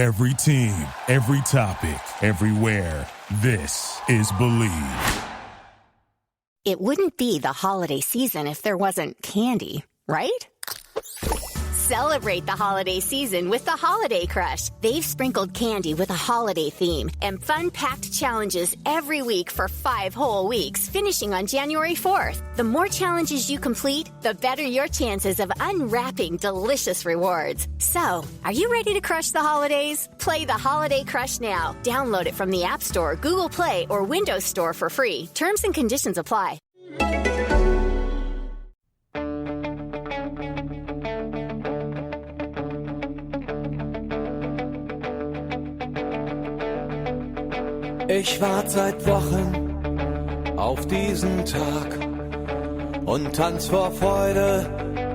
Every team, every topic, everywhere. This is Believe. It wouldn't be the holiday season if there wasn't candy, right? Celebrate the holiday season with the Holiday Crush. They've sprinkled candy with a holiday theme and fun-packed challenges every week for 5 whole weeks, finishing on January 4th. The more challenges you complete, the better your chances of unwrapping delicious rewards. So, are you ready to crush the holidays? Play the Holiday Crush now. Download it from the App Store, Google Play, or Windows Store for free. Terms and conditions apply. Ich warte seit Wochen auf diesen Tag und tanz vor Freude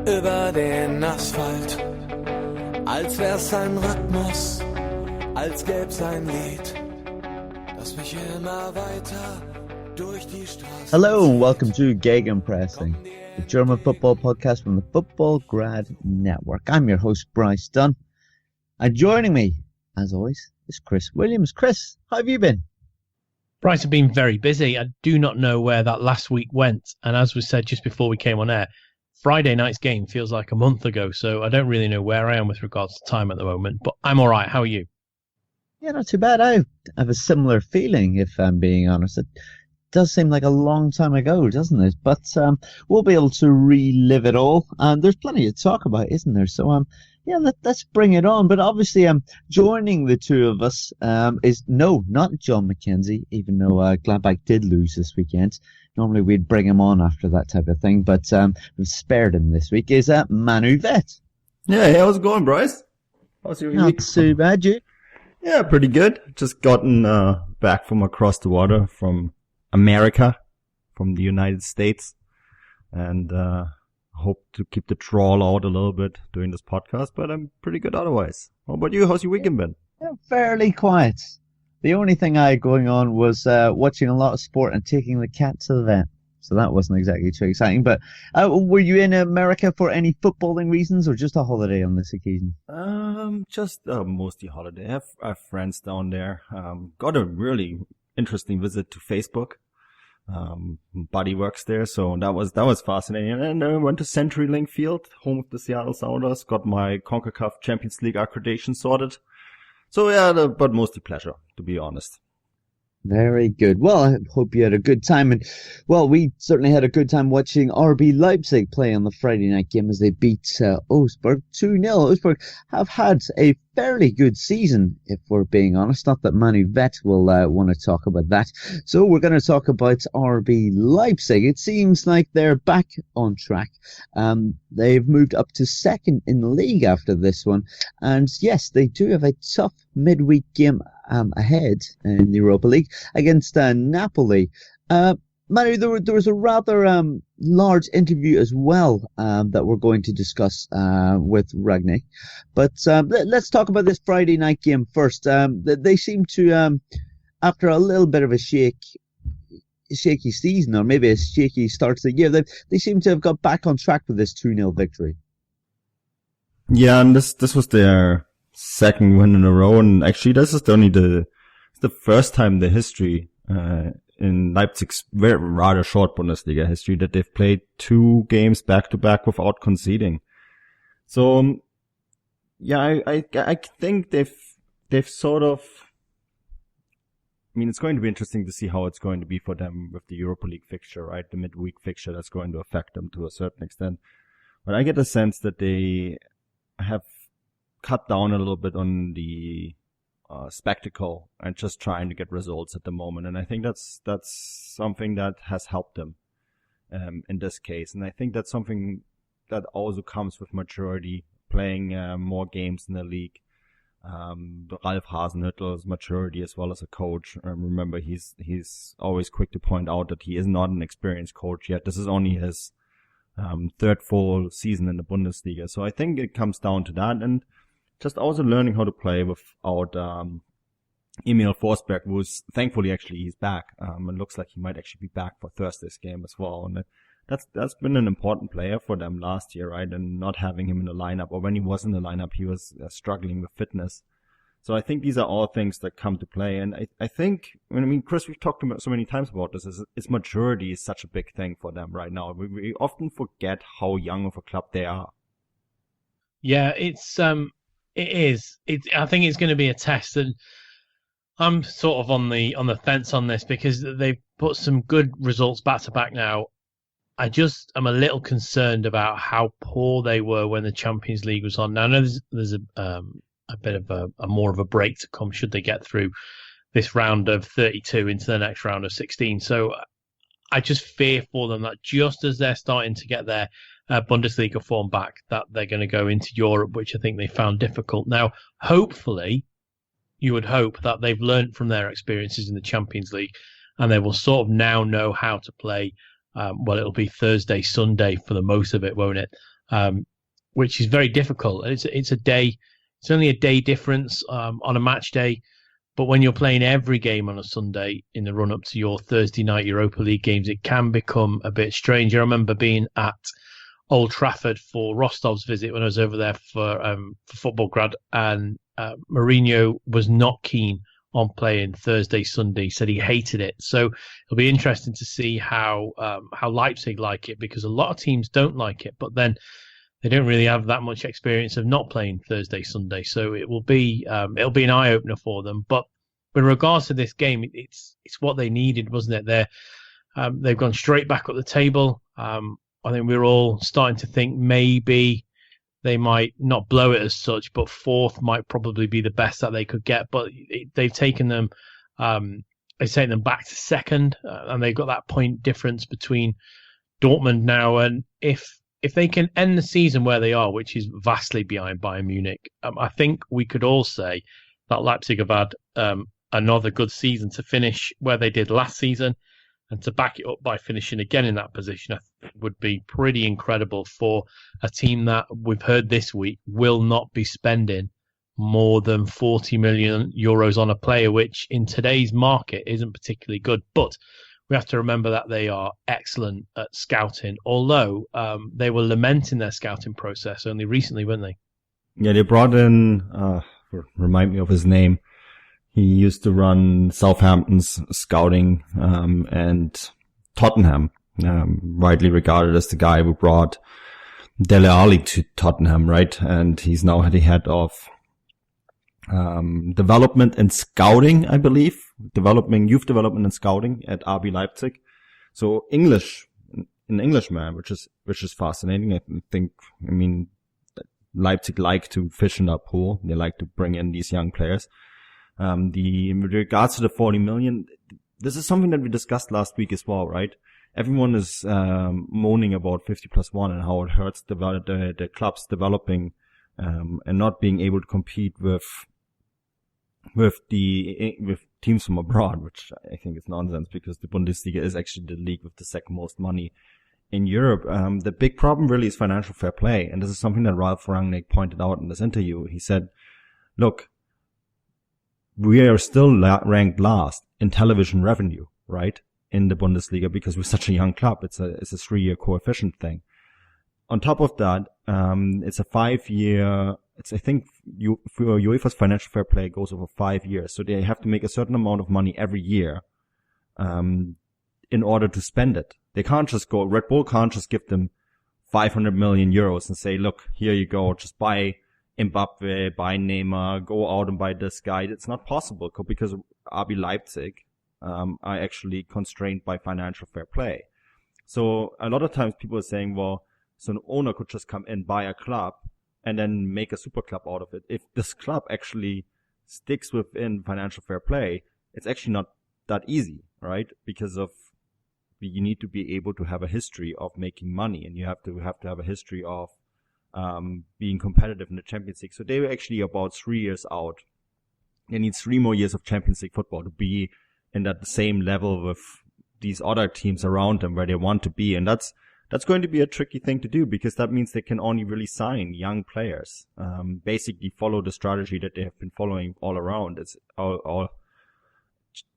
über den Asphalt. Als wär's ein Rhythmus, als gäb's ein Lied, das mich immer weiter durch die Straße. Hello and welcome to Gegenpressing, the German football podcast from the Football Grad Network. I'm your host, Bryce Dunn, and joining me, as always, is Chris Williams. Chris, how have you been? Bryce have been very busy. I do not know where that last week went. And as we said just before we came on air, Friday night's game feels like a month ago. So I don't really know where I am with regards to time at the moment. But I'm all right. How are you? Yeah, not too bad. I have a similar feeling, if I'm being honest. It does seem like a long time ago, doesn't it? But we'll be able to relive it all. And there's plenty to talk about, isn't there? So yeah, let's bring it on. But obviously, joining the two of us is not John McKenzie, even though Gladbach did lose this weekend. Normally, we'd bring him on after that type of thing, but we've spared him this week. Is Manuel Veth? Yeah, hey, how's it going, Bryce? How's your week? Not too bad, you? Yeah, pretty good. Just gotten back from across the water from America, from the United States, and hope to keep the trawl out a little bit doing this podcast, but I'm pretty good otherwise. How about you? How's your weekend been? Yeah, fairly quiet. The only thing I had going on was watching a lot of sport and taking the cat to the vet. So that wasn't exactly too exciting. But were you in America for any footballing reasons or just a holiday on this occasion? Just mostly holiday. I have friends down there. Got a really interesting visit to Facebook. Buddy works there, so that was fascinating. And I went to CenturyLink Field, home of the Seattle Sounders, got my CONCACAF Champions League accreditation sorted. So yeah, but mostly pleasure, to be honest. Very good. Well, I hope you had a good time. And, well, we certainly had a good time watching RB Leipzig play on the Friday night game as they beat Augsburg 2-0. Augsburg have had a fairly good season, if we're being honest. Not that Manu Veth will want to talk about that. So we're going to talk about RB Leipzig. It seems like they're back on track. They've moved up to second in the league after this one. And, yes, they do have a tough midweek game ahead in the Europa League against Napoli. Manu, there was a rather large interview as well that we're going to discuss with Ragnick. But let's talk about this Friday night game first. They seem to, after a little bit of a shaky season, or maybe a shaky start to the year, they seem to have got back on track with this 2-0 victory. Yeah, and this was their second win in a row, and actually this is only the first time in the history in Leipzig's rather short Bundesliga history that they've played 2 games back to back without conceding. So yeah, I think they've sort of, I mean, it's going to be interesting to see how it's going to be for them with the Europa League fixture, right? The midweek fixture that's going to affect them to a certain extent. But I get the sense that they have cut down a little bit on the spectacle and just trying to get results at the moment. And I think that's something that has helped them in this case. And I think that's something that also comes with maturity, playing more games in the league. Ralf Hasenhüttl's maturity as well as a coach. Remember, he's always quick to point out that he is not an experienced coach yet. This is only his third full season in the Bundesliga. So I think it comes down to that, and just also learning how to play without Emil Forsberg, who's thankfully actually he's back. It looks like he might actually be back for Thursday's game as well. And that's been an important player for them last year, right? And not having him in the lineup, or when he was in the lineup, he was struggling with fitness. So I think these are all things that come to play. And I think, Chris, we've talked about so many times about this, is maturity is such a big thing for them right now. We often forget how young of a club they are. Yeah, it is. I think it's going to be a test, and I'm sort of on the fence on this because they've put some good results back to back now. I just am a little concerned about how poor they were when the Champions League was on. Now, I know there's a bit of a more of a break to come should they get through this round of 32 into the next round of 16. So I just fear for them that just as they're starting to get their Bundesliga form back, that they're going to go into Europe, which I think they found difficult. Now, hopefully, you would hope that they've learned from their experiences in the Champions League and they will sort of now know how to play. Well, it'll be Thursday, Sunday for the most of it, won't it? Which is very difficult. It's a day. It's only a day difference on a match day. But when you're playing every game on a Sunday in the run-up to your Thursday night Europa League games, it can become a bit strange. I remember being at Old Trafford for Rostov's visit when I was over there for football grad, and Mourinho was not keen on playing Thursday, Sunday. Said he hated it. So it'll be interesting to see how Leipzig like it, because a lot of teams don't like it, but then they don't really have that much experience of not playing Thursday, Sunday. So it'll be an eye opener for them. But with regards to this game, it's what they needed, wasn't it? They've gone straight back up the table. I think we're all starting to think maybe they might not blow it as such, but fourth might probably be the best that they could get. But they've taken them back to second, and they've got that point difference between Dortmund now. And if they can end the season where they are, which is vastly behind Bayern Munich, I think we could all say that Leipzig have had another good season to finish where they did last season. And to back it up by finishing again in that position, I think would be pretty incredible for a team that we've heard this week will not be spending more than 40 million euros on a player, which in today's market isn't particularly good. But we have to remember that they are excellent at scouting, although they were lamenting their scouting process only recently, weren't they? Yeah, they brought in, remind me of his name. He used to run Southampton's scouting, and Tottenham, widely regarded as the guy who brought Dele Alli to Tottenham, right? And he's now the head of, development and scouting, I believe. Youth development and scouting at RB Leipzig. So an Englishman, which is fascinating. Leipzig like to fish in that pool. They like to bring in these young players. In regards to the 40 million, this is something that we discussed last week as well, right? Everyone is moaning about 50+1 and how it hurts the clubs developing and not being able to compete with teams from abroad, which I think is nonsense, because the Bundesliga is actually the league with the second most money in Europe. The big problem really is financial fair play, and this is something that Ralf Rangnick pointed out in this interview. He said, look, we are still ranked last in television revenue, right, in the Bundesliga, because we're such a young club. It's a 3-year coefficient thing. On top of that, it's a 5-year. I think for UEFA's financial fair play goes over 5 years, so they have to make a certain amount of money every year, in order to spend it. They can't just go. Red Bull can't just give them 500 million euros and say, look, here you go, just buy Mbappe, buy Neymar, go out and buy this guy. It's not possible because RB Leipzig are actually constrained by financial fair play. So a lot of times people are saying, well, so an owner could just come in, buy a club, and then make a super club out of it. If this club actually sticks within financial fair play, it's actually not that easy, right? Because you need to be able to have a history of making money, and you have to have a history of being competitive in the Champions League. So they were actually about 3 years out. They need 3 more years of Champions League football to be in that same level with these other teams around them where they want to be. And that's going to be a tricky thing to do, because that means they can only really sign young players, basically follow the strategy that they have been following all around. It's all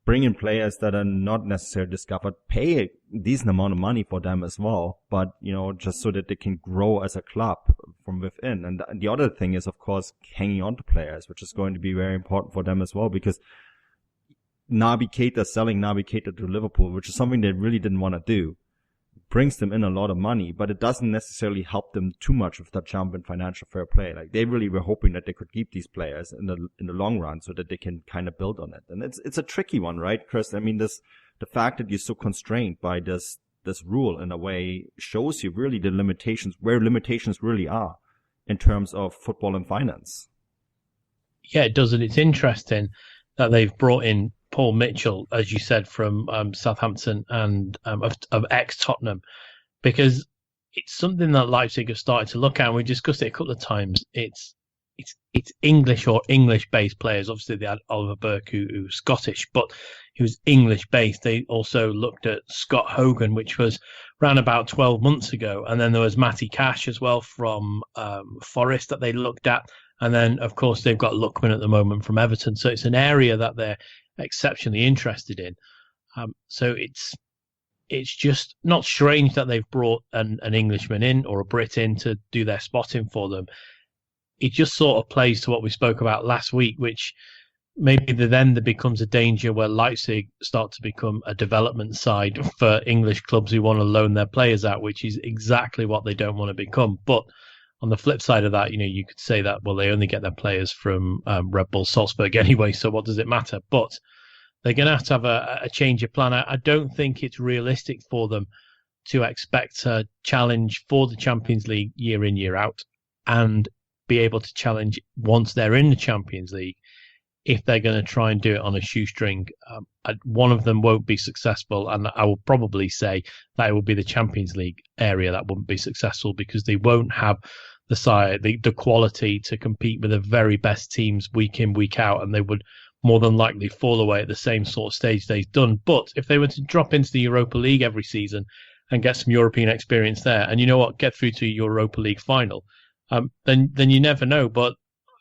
bring in players that are not necessarily discovered, pay a decent amount of money for them as well, but, just so that they can grow as a club from within. And the other thing is, of course, hanging on to players, which is going to be very important for them as well, because selling Naby Keita to Liverpool, which is something they really didn't want to do, brings them in a lot of money, but it doesn't necessarily help them too much with that jump in financial fair play. Like, they really were hoping that they could keep these players in the long run so that they can kind of build on it. And it's a tricky one, right, Chris? I mean, the fact that you're so constrained by this rule in a way shows you really the limitations, where limitations really are in terms of football and finance. Yeah, it does. And it's interesting that they've brought in Paul Mitchell, as you said, from Southampton and of ex-Tottenham, because it's something that Leipzig have started to look at, and we discussed it a couple of times. It's English or English-based players. Obviously, they had Oliver Burke, who's Scottish, but he was English-based. They also looked at Scott Hogan, which was around about 12 months ago, and then there was Matty Cash as well from Forest that they looked at, and then, of course, they've got Lookman at the moment from Everton. So it's an area that they're exceptionally interested in. So it's just not strange that they've brought an Englishman in or a Brit in to do their spotting for them. It just sort of plays to what we spoke about last week, which maybe then there becomes a danger where Leipzig start to become a development side for English clubs who want to loan their players out, which is exactly what they don't want to become. But on the flip side of that, you could say that, well, they only get their players from Red Bull Salzburg anyway, so what does it matter? But they're going to have a change of plan. I don't think it's realistic for them to expect a challenge for the Champions League year in, year out, and be able to challenge once they're in the Champions League if they're going to try and do it on a shoestring. One of them won't be successful, and I will probably say that it will be the Champions League area that won't be successful, because they won't have the quality to compete with the very best teams week in, week out, and they would more than likely fall away at the same sort of stage they've done. But if they were to drop into the Europa League every season and get some European experience there, and get through to a Europa League final, then you never know. But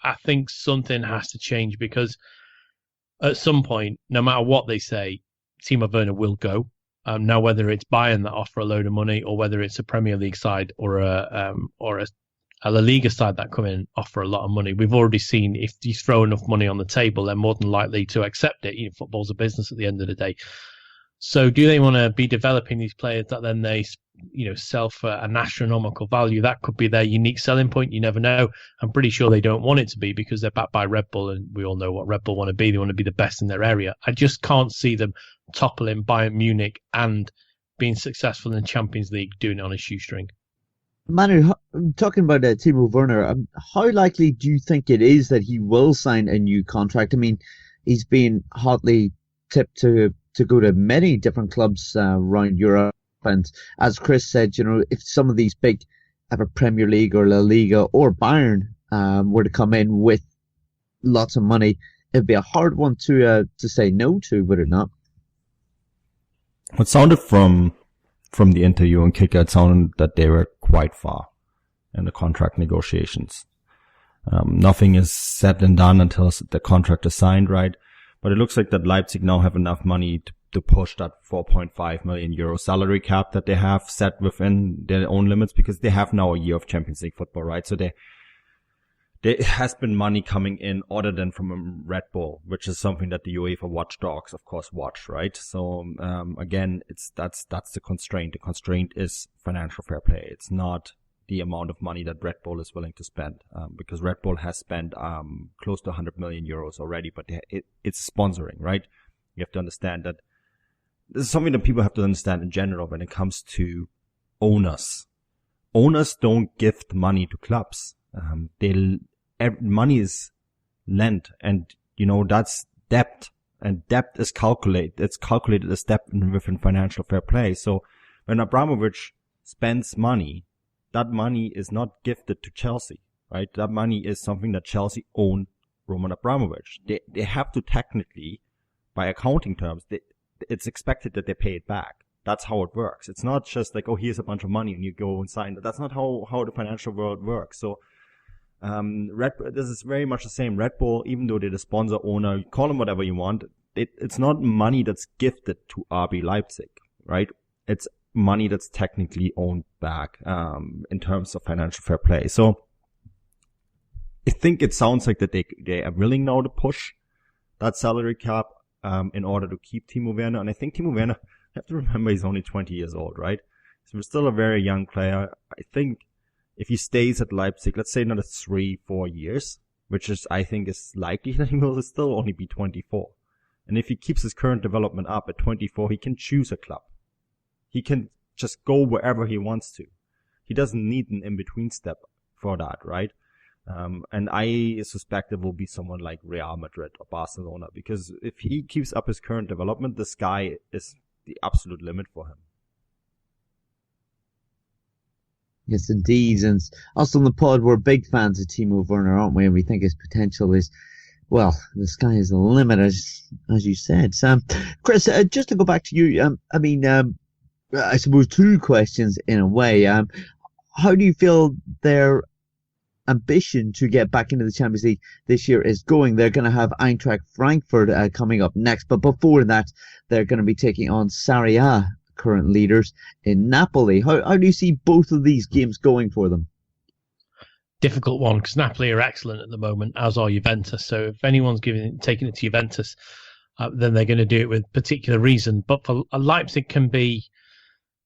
I think something has to change, because at some point, no matter what they say, Timo Werner will go. Now, whether it's Bayern that offer a load of money, or whether it's a Premier League side or a La Liga side that come in and offer a lot of money, we've already seen if you throw enough money on the table, they're more than likely to accept it. Football's a business at the end of the day. So do they want to be developing these players that then they sell for an astronomical value? That could be their unique selling point. You never know. I'm pretty sure they don't want it to be, because they're backed by Red Bull, and we all know what Red Bull want to be. They want to be the best in their area. I just can't see them toppling Bayern Munich and being successful in the Champions League doing it on a shoestring. Manu, talking about Timo Werner, how likely do you think it is that he will sign a new contract? I mean, he's been hotly tipped to go to many different clubs around Europe. And as Chris said, if some of these big Premier League or La Liga or Bayern were to come in with lots of money, it'd be a hard one to say no to, would it not? It sounded from the interview on Kicker, it sounded that they were quite far in the contract negotiations. Nothing is said and done until the contract is signed, right? But it looks like that Leipzig now have enough money to push that 4.5 million euro salary cap that they have set within their own limits, because they have now a year of Champions League football, right? So there has been money coming in other than from Red Bull, which is something that the UEFA watchdogs, of course, watch, right? So, again, that's the constraint. The constraint is financial fair play. It's not the amount of money that Red Bull is willing to spend, because Red Bull has spent, close to 100 million euros already, but it's sponsoring, right? You have to understand that this is something that people have to understand in general when it comes to owners. Owners don't gift money to clubs. Money is lent, and that's debt, and debt is calculated. It's calculated as debt within financial fair play. So when Abramovich spends money, that money is not gifted to Chelsea, right? That money is something that Chelsea own Roman Abramovich. They have to technically, by accounting terms, it's expected that they pay it back. That's how it works. It's not just like, oh, here's a bunch of money and you go and sign it. That's not how the financial world works. So, this is very much the same. Red Bull, even though they're the sponsor owner, call them whatever you want, it's not money that's gifted to RB Leipzig, right? It's money that's technically owned back, in terms of financial fair play. So I think it sounds like that they are willing now to push that salary cap, in order to keep Timo Werner. And I think Timo Werner, you have to remember, he's only 20 years old, right? So he's still a very young player. I think if he stays at Leipzig, let's say another 3-4 years, which is, I think, is likely that he will still only be 24. And if he keeps his current development up at 24, he can choose a club. He can just go wherever he wants to. He doesn't need an in-between step for that, right? And I suspect it will be someone like Real Madrid or Barcelona, because if he keeps up his current development, the sky is the absolute limit for him. Yes, indeed. And us on the pod, we're big fans of Timo Werner, aren't we? And we think his potential is, well, the sky is the limit, as you said. Sam, Chris, just to go back to you, I suppose 2 questions in a way. How do you feel their ambition to get back into the Champions League this year is going? They're going to have Eintracht Frankfurt coming up next, but before that, they're going to be taking on Serie A current leaders in Napoli. How do you see both of these games going for them? Difficult one, because Napoli are excellent at the moment, as are Juventus. So if anyone's taking it to Juventus, then they're going to do it with particular reason. But for Leipzig can be,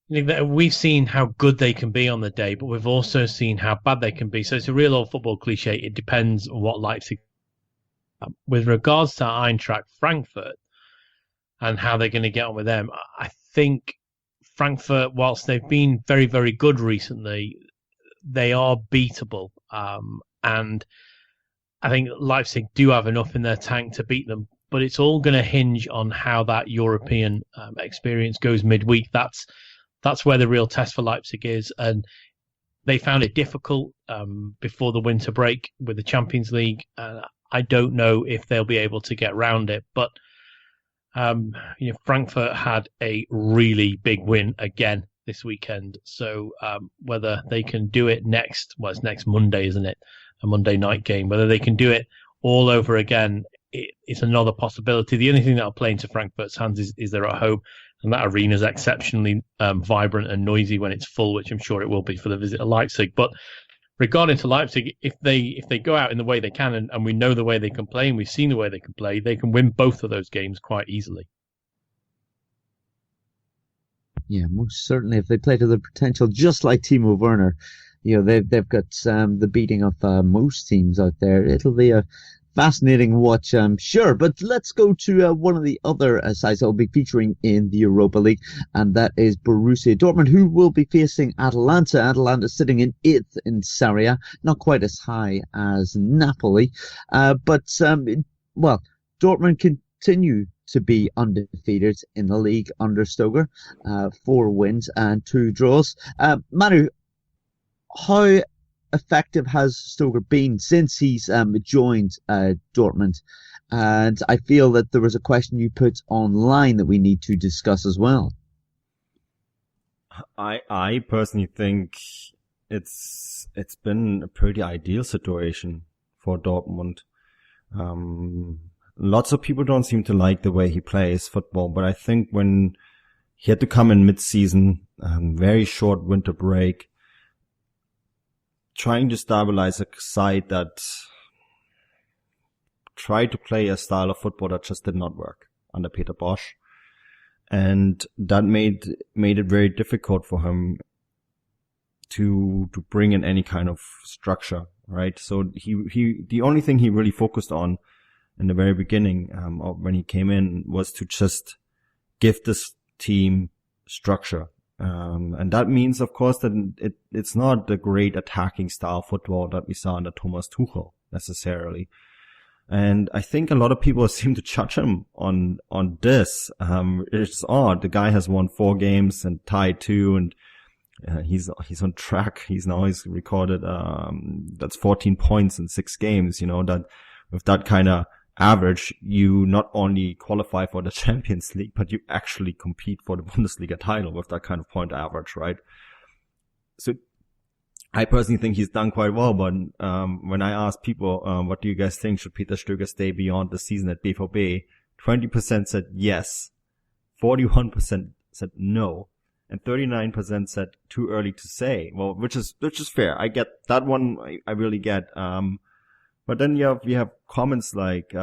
we've seen how good they can be on the day, but we've also seen how bad they can be. So it's a real old football cliche. It depends on what Leipzig. With regards to Eintracht Frankfurt and how they're going to get on with them, I think Frankfurt, whilst they've been very, very good recently, they are beatable. And I think Leipzig do have enough in their tank to beat them, but it's all going to hinge on how that European experience goes midweek. That's where the real test for Leipzig is. And they found it difficult before the winter break with the Champions League. I don't know if they'll be able to get round it. But Frankfurt had a really big win again this weekend. So whether they can do it it's next Monday, isn't it? A Monday night game. Whether they can do it all over again, it's another possibility. The only thing that'll play into Frankfurt's hands is they're at home. And that arena is exceptionally vibrant and noisy when it's full, which I'm sure it will be for the visit to Leipzig. But regarding to Leipzig, if they go out in the way they can, and we know the way they can play, and we've seen the way they can play, they can win both of those games quite easily. Yeah, most certainly. If they play to their potential, just like Timo Werner, they've got the beating of most teams out there. It'll be a fascinating watch, I'm sure. But let's go to one of the other sides that will be featuring in the Europa League, and that is Borussia Dortmund, who will be facing Atalanta. Atalanta sitting in 8th in Serie A, not quite as high as Napoli. But Dortmund continue to be undefeated in the league under Stöger. 4 wins and 2 draws. Manu, how effective has Stöger been since he's joined Dortmund? And I feel that there was a question you put online that we need to discuss as well. I personally think it's been a pretty ideal situation for Dortmund. Lots of people don't seem to like the way he plays football, but I think when he had to come in mid-season, very short winter break, trying to stabilize a side that tried to play a style of football that just did not work under Peter Bosz. And that made it very difficult for him to bring in any kind of structure, right? So the only thing he really focused on in the very beginning, when he came in, was to just give this team structure. And that means, of course, that it's not the great attacking style football that we saw under Thomas Tuchel necessarily. And I think a lot of people seem to judge him on this. It's odd. The guy has won 4 games and tied 2, and he's on track. He's recorded that's 14 points in 6 games. That with that kind of average, you not only qualify for the Champions League, but you actually compete for the Bundesliga title with that kind of point average, right? So I personally think he's done quite well, but when I ask people, what do you guys think? Should Peter Stöger stay beyond the season at BVB 20% said yes, 41% said no, and 39% said too early to say. Well, which is fair. I get that one. I really get. But then you have comments like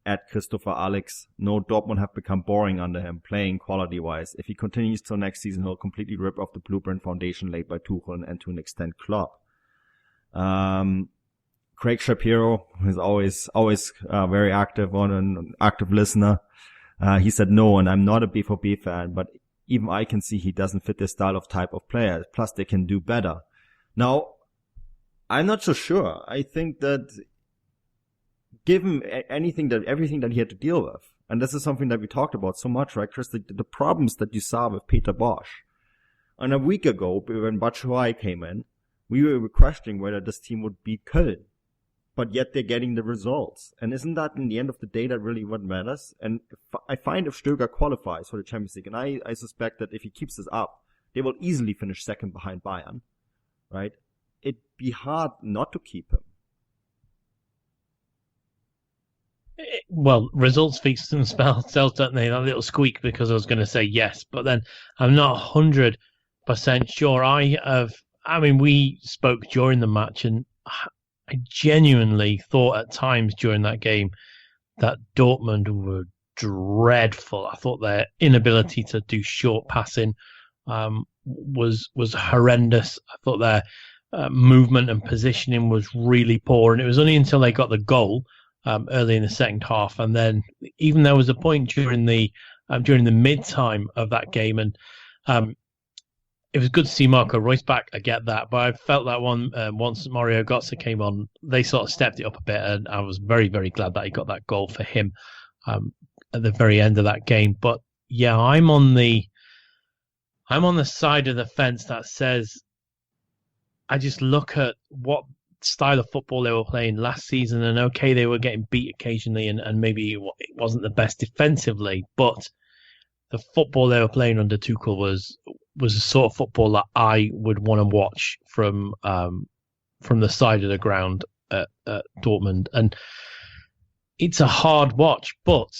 at Christopher Alex, no, Dortmund have become boring under him, playing quality-wise. If he continues till next season, he'll completely rip off the blueprint foundation laid by Tuchel and to an extent Klopp. Craig Shapiro, who's always very active on an active listener, he said no, and I'm not a B4B fan, but even I can see he doesn't fit their style of type of player. Plus, they can do better. Now, I'm not so sure. I think that given everything that he had to deal with, and this is something that we talked about so much, right, Chris, the problems that you saw with Peter Bosch. And a week ago, when Batshuayi came in, we were questioning whether this team would beat Köln. But yet they're getting the results. And isn't that, in the end of the day, that really what matters? And I find if Stöger qualifies for the Champions League, and I suspect that if he keeps this up, they will easily finish second behind Bayern, right? It'd be hard not to keep him. Well, results speak for themselves, don't they? That little squeak because I was going to say yes, but then I'm not 100% sure. We spoke during the match, and I genuinely thought at times during that game that Dortmund were dreadful. I thought their inability to do short passing was horrendous. I thought their movement and positioning was really poor, and it was only until they got the goal early in the second half, and then even there was a point during the mid-time of that game, and it was good to see Marco Reus back. I get that, but I felt that once Mario Götze came on, they sort of stepped it up a bit, and I was very, very glad that he got that goal for him at the very end of that game. But yeah, I'm on the side of the fence that says I just look at what style of football they were playing last season, and okay, they were getting beat occasionally, and maybe it wasn't the best defensively, but the football they were playing under Tuchel was the sort of football that I would want to watch from the side of the ground at Dortmund. And it's a hard watch, but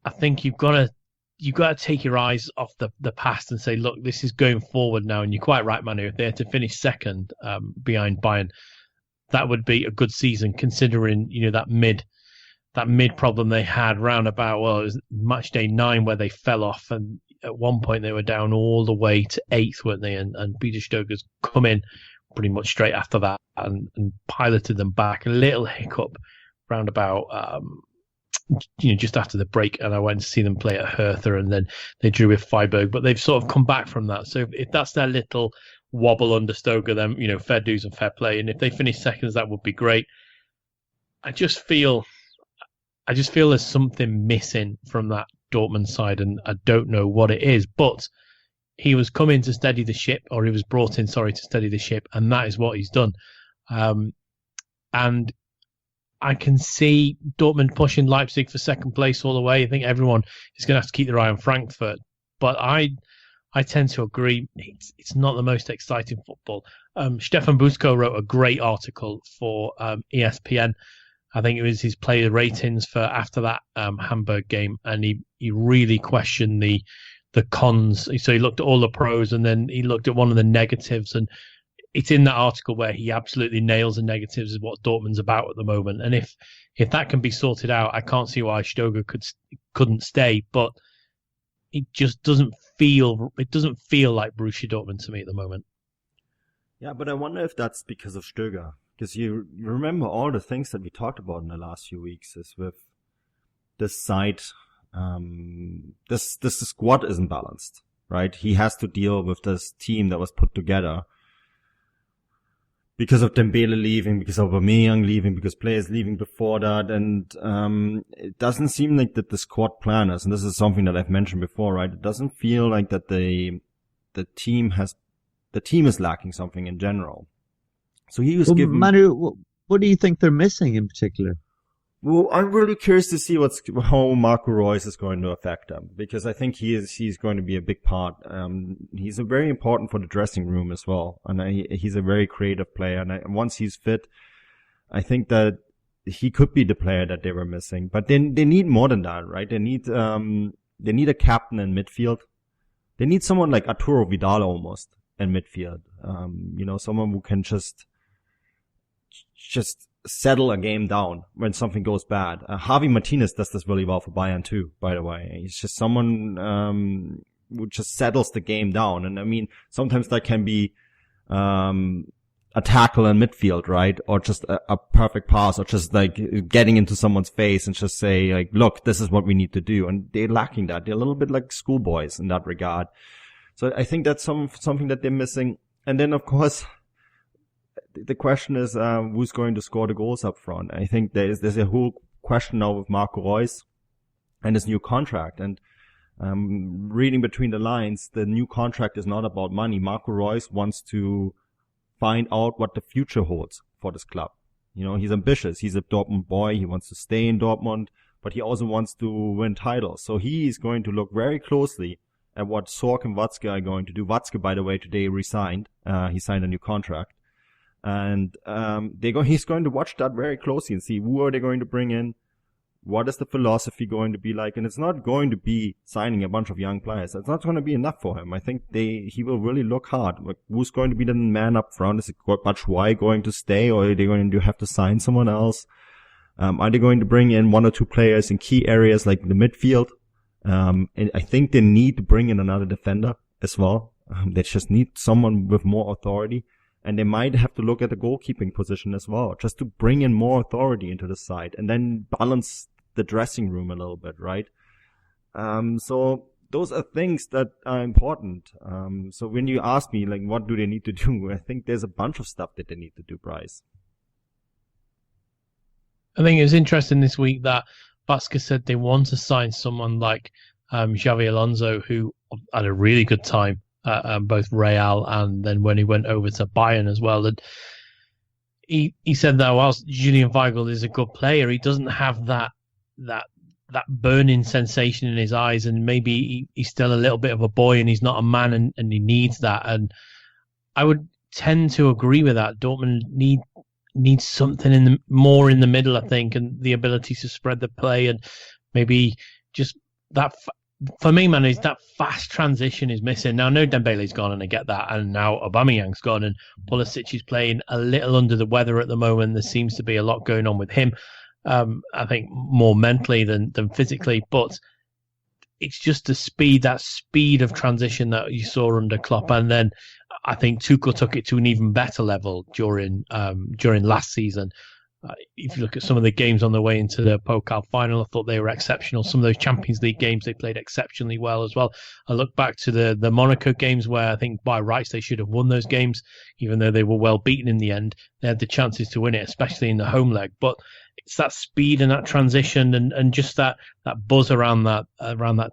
I think you've got to take your eyes off the past and say, look, this is going forward now. And you're quite right, Manu. If they had to finish second behind Bayern, that would be a good season, considering that mid problem they had round about, well, it was match day 9 where they fell off, and at one point they were down all the way to 8th, weren't they? And Peter Stöger's come in pretty much straight after that and piloted them back. A little hiccup round about just after the break, and I went to see them play at Hertha, and then they drew with Freiburg, but they've sort of come back from that. So if that's their little wobble under Stöger, then fair dues and fair play, and if they finish seconds, that would be great. I just feel there's something missing from that Dortmund side, and I don't know what it is, but he was coming to steady the ship, or he was brought in, to steady the ship, and that is what he's done. And I can see Dortmund pushing Leipzig for second place all the way. I think everyone is going to have to keep their eye on Frankfurt, but I tend to agree it's not the most exciting football. Stefan Busko wrote a great article for ESPN. I think it was his player ratings for after that Hamburg game, and he really questioned the cons. So he looked at all the pros, and then he looked at one of the negatives, and it's in that article where he absolutely nails the negatives of what Dortmund's about at the moment. And if that can be sorted out, I can't see why Stöger couldn't stay, but it just doesn't feel like Borussia Dortmund to me at the moment. Yeah, but I wonder if that's because of Stöger. Because you remember all the things that we talked about in the last few weeks is with this side, this squad isn't balanced, right? He has to deal with this team that was put together because of Dembele leaving, because of Aubameyang leaving, because players leaving before that, and it doesn't seem like that the squad planners, and this is something that I've mentioned before, right? It doesn't feel like that the team is lacking something in general. So he was given. Manu, what do you think they're missing in particular? Well, I'm really curious to see how Marco Reus is going to affect them, because I think he's going to be a big part. He's very important for the dressing room as well, and he's a very creative player. And once he's fit, I think that he could be the player that they were missing. But they need more than that, right? They need a captain in midfield. They need someone like Arturo Vidal almost in midfield. Someone who can just settle a game down when something goes bad. Javi Martinez does this really well for Bayern too, by the way. He's just someone who just settles the game down. And I mean, sometimes that can be a tackle in midfield, right? Or just a perfect pass, or just like getting into someone's face and just say like, look, this is what we need to do. And they're lacking that. They're a little bit like schoolboys in that regard. So I think that's something that they're missing. And then of course, the question is, who's going to score the goals up front? I think there's a whole question now with Marco Reus and his new contract. And reading between the lines, the new contract is not about money. Marco Reus wants to find out what the future holds for this club. He's ambitious. He's a Dortmund boy. He wants to stay in Dortmund, but he also wants to win titles. So he is going to look very closely at what Sorg and Watzke are going to do. Watzke, by the way, today resigned. He signed a new contract. And he's going to watch that very closely and see who are they going to bring in, what is the philosophy going to be like, and it's not going to be signing a bunch of young players. That's not going to be enough for him. I think he will really look hard. Like, who's going to be the man up front? Is it Batshuayi going to stay, or are they going to have to sign someone else? Are they going to bring in one or two players in key areas like the midfield? And I think they need to bring in another defender as well. They just need someone with more authority. And they might have to look at the goalkeeping position as well, just to bring in more authority into the side and then balance the dressing room a little bit, right? So those are things that are important. So when you ask me, like, what do they need to do? I think there's a bunch of stuff that they need to do, Bryce. I think it was interesting this week that Watzke said they want to sign someone like Xavi Alonso, who had a really good time both Real and then when he went over to Bayern as well. And he said that whilst Julian Weigl is a good player, he doesn't have that burning sensation in his eyes, and maybe he's still a little bit of a boy and he's not a man, and he needs that. And I would tend to agree with that. Dortmund needs something more in the middle, I think, and the ability to spread the play, and maybe just that. For me, man, is that fast transition is missing. Now, no, Dembele's gone, and I get that, and now Aubameyang's gone, and Pulisic is playing a little under the weather at the moment. There seems to be a lot going on with him. I think more mentally than physically, but it's just that speed of transition that you saw under Klopp, and then I think Tuchel took it to an even better level during last season. If you look at some of the games on the way into the Pokal final, I thought they were exceptional. Some of those Champions League games, they played exceptionally well as well. I look back to the Monaco games where I think by rights they should have won those games, even though they were well beaten in the end. They had the chances to win it, especially in the home leg. But it's that speed and that transition and just that buzz around that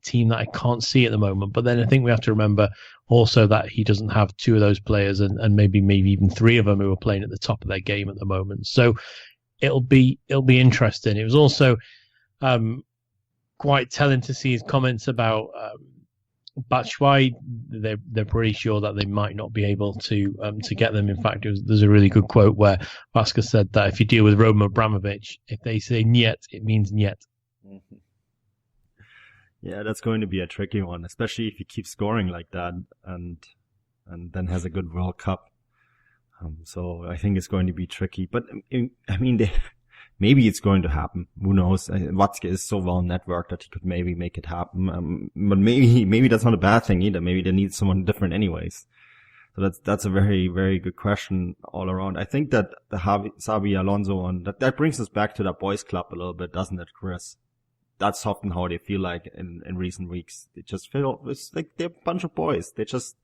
team that I can't see at the moment. But then I think we have to remember also that he doesn't have two of those players and maybe even three of them who are playing at the top of their game at the moment. So it'll be interesting. It was also quite telling to see his comments about Batshuayi. They're pretty sure that they might not be able to get them. In fact, there's a really good quote where Watzke said that if you deal with Roman Abramovich, if they say "niet," it means "niet." Mm-hmm. Yeah, that's going to be a tricky one, especially if he keeps scoring like that and then has a good World Cup. So I think it's going to be tricky, but I mean, maybe it's going to happen. Who knows? Watzke is so well networked that he could maybe make it happen. But maybe that's not a bad thing either. Maybe they need someone different anyways. So that's a very, very good question all around. I think that the Xabi Alonso one, that brings us back to that boys club a little bit, doesn't it, Chris? That's often how they feel like in recent weeks. They just feel, it's like they're a bunch of boys. They're just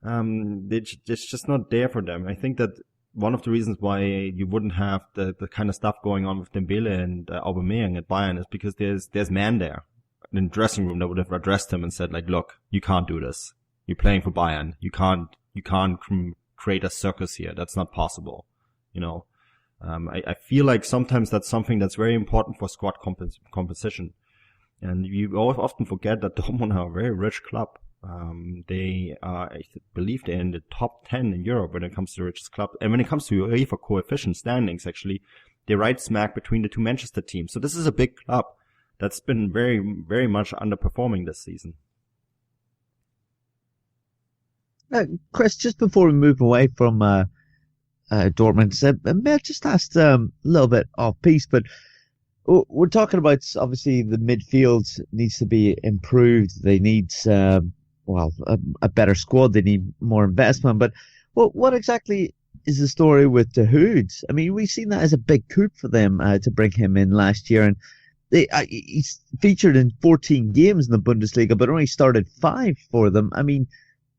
not there for them. I think that one of the reasons why you wouldn't have the kind of stuff going on with Dembele and Aubameyang at Bayern is because there's man there in the dressing room that would have addressed him and said, like, look, you can't do this. You're playing for Bayern. You can't create a circus here. That's not possible. You know, I feel like sometimes that's something that's very important for squad composition. And you often forget that Dortmund are a very rich club. They are, I believe they're in the top 10 in Europe when it comes to the richest club. And when it comes to UEFA coefficient standings, actually, they're right smack between the two Manchester teams. So this is a big club that's been very, very much underperforming this season. Chris, just before we move away from Dortmund, may I just ask a little bit off piece, but we're talking about obviously the midfield needs to be improved. They need a better squad. They need more investment. But what exactly is the story with De Hood? I mean, we've seen that as a big coup for them to bring him in last year, and he's featured in 14 games in the Bundesliga, but only started 5 for them. I mean,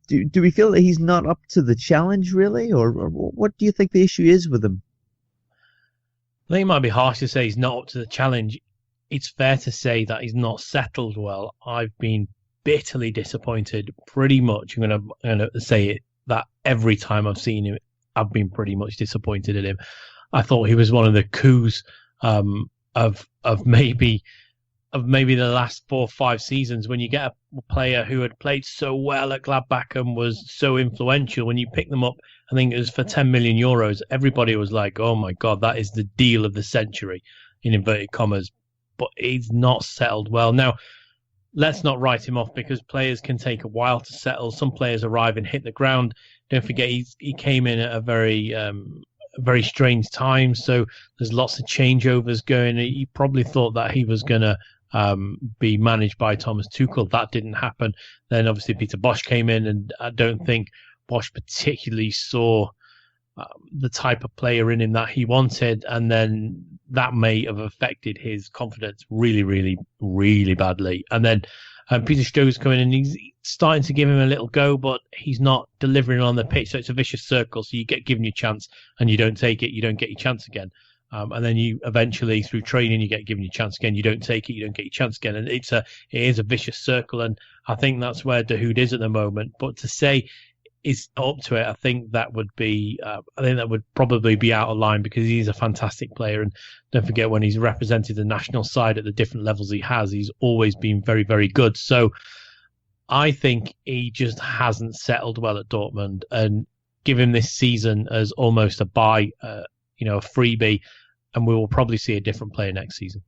do we feel that he's not up to the challenge, really, or what do you think the issue is with him? I think it might be harsh to say he's not up to the challenge. It's fair to say that he's not settled well. I've been bitterly disappointed, pretty much. I'm going to say it, that every time I've seen him, I've been pretty much disappointed in him. I thought he was one of the coups of maybe the last 4 or 5 seasons, when you get a player who had played so well at Gladbach and was so influential. When you pick them up, I think it was for 10 million euros, everybody was like, oh my God, that is the deal of the century, in inverted commas. But he's not settled well. Now, let's not write him off, because players can take a while to settle. Some players arrive and hit the ground. Don't forget, he came in at a very strange time, so there's lots of changeovers going. He probably thought that he was going to be managed by Thomas Tuchel. That didn't happen. Then obviously Peter Bosz came in, and I don't think Bosz particularly saw the type of player in him that he wanted, and then that may have affected his confidence really, really, really badly. And then Peter Stöger's coming in, and he's starting to give him a little go, but he's not delivering on the pitch, so it's a vicious circle. So you get given your chance and you don't take it, you don't get your chance again. And then you eventually, through training, you get given your chance again. You don't take it, you don't get your chance again. And it is a vicious circle. And I think that's where De Hood is at the moment. But to say is up to it, I think that would probably be out of line, because he's a fantastic player. And don't forget, when he's represented the national side at the different levels he has, he's always been very, very good. So I think he just hasn't settled well at Dortmund, and give him this season as almost a buy, a freebie, and we will probably see a different player next season.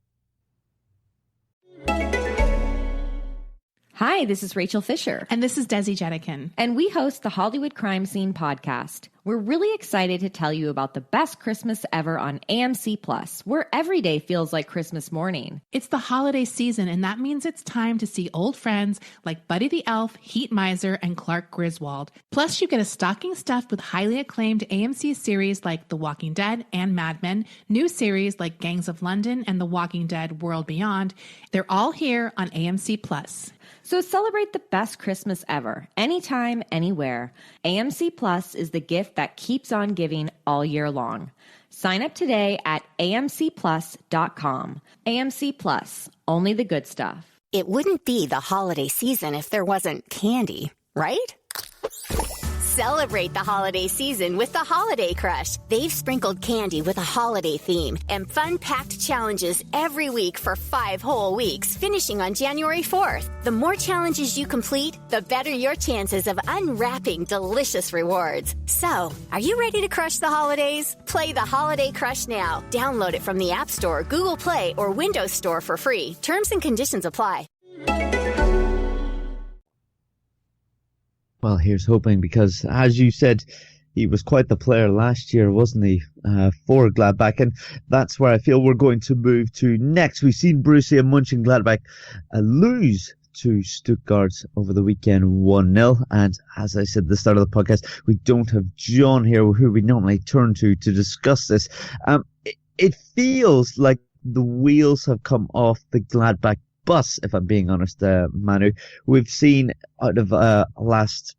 Hi, this is Rachel Fisher. And this is Desi Jenikin. And we host the Hollywood Crime Scene podcast. We're really excited to tell you about the best Christmas ever on AMC+, where every day feels like Christmas morning. It's the holiday season, and that means it's time to see old friends like Buddy the Elf, Heat Miser, and Clark Griswold. Plus, you get a stocking stuffed with highly acclaimed AMC series like The Walking Dead and Mad Men, new series like Gangs of London and The Walking Dead World Beyond. They're all here on AMC+. So celebrate the best Christmas ever, anytime, anywhere. AMC Plus is the gift that keeps on giving all year long. Sign up today at amcplus.com. AMC Plus, only the good stuff. It wouldn't be the holiday season if there wasn't candy, right? Celebrate the holiday season with the Holiday Crush. They've sprinkled candy with a holiday theme and fun-packed challenges every week for 5 whole weeks, finishing on January 4th. The more challenges you complete, the better your chances of unwrapping delicious rewards. So, are you ready to crush the holidays? Play the Holiday Crush now. Download it from the App Store, Google Play, or Windows Store for free. Terms and conditions apply. Well, here's hoping, because as you said, he was quite the player last year, wasn't he, for Gladbach? And that's where I feel we're going to move to next. We've seen Borussia Mönchengladbach lose to Stuttgart over the weekend 1-0. And as I said at the start of the podcast, we don't have John here, who we normally turn to discuss this. It feels like the wheels have come off the Gladbach bus, if I'm being honest, Manu. We've seen out of last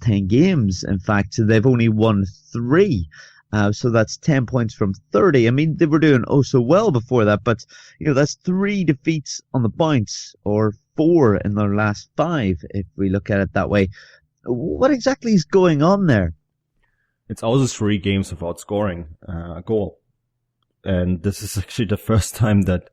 10 games, in fact, they've only won 3. So that's 10 points from 30. I mean, they were doing so well before that, but that's 3 defeats on the bounce, or 4 in their last 5, if we look at it that way. What exactly is going on there? It's also 3 games without scoring a goal. And this is actually the first time that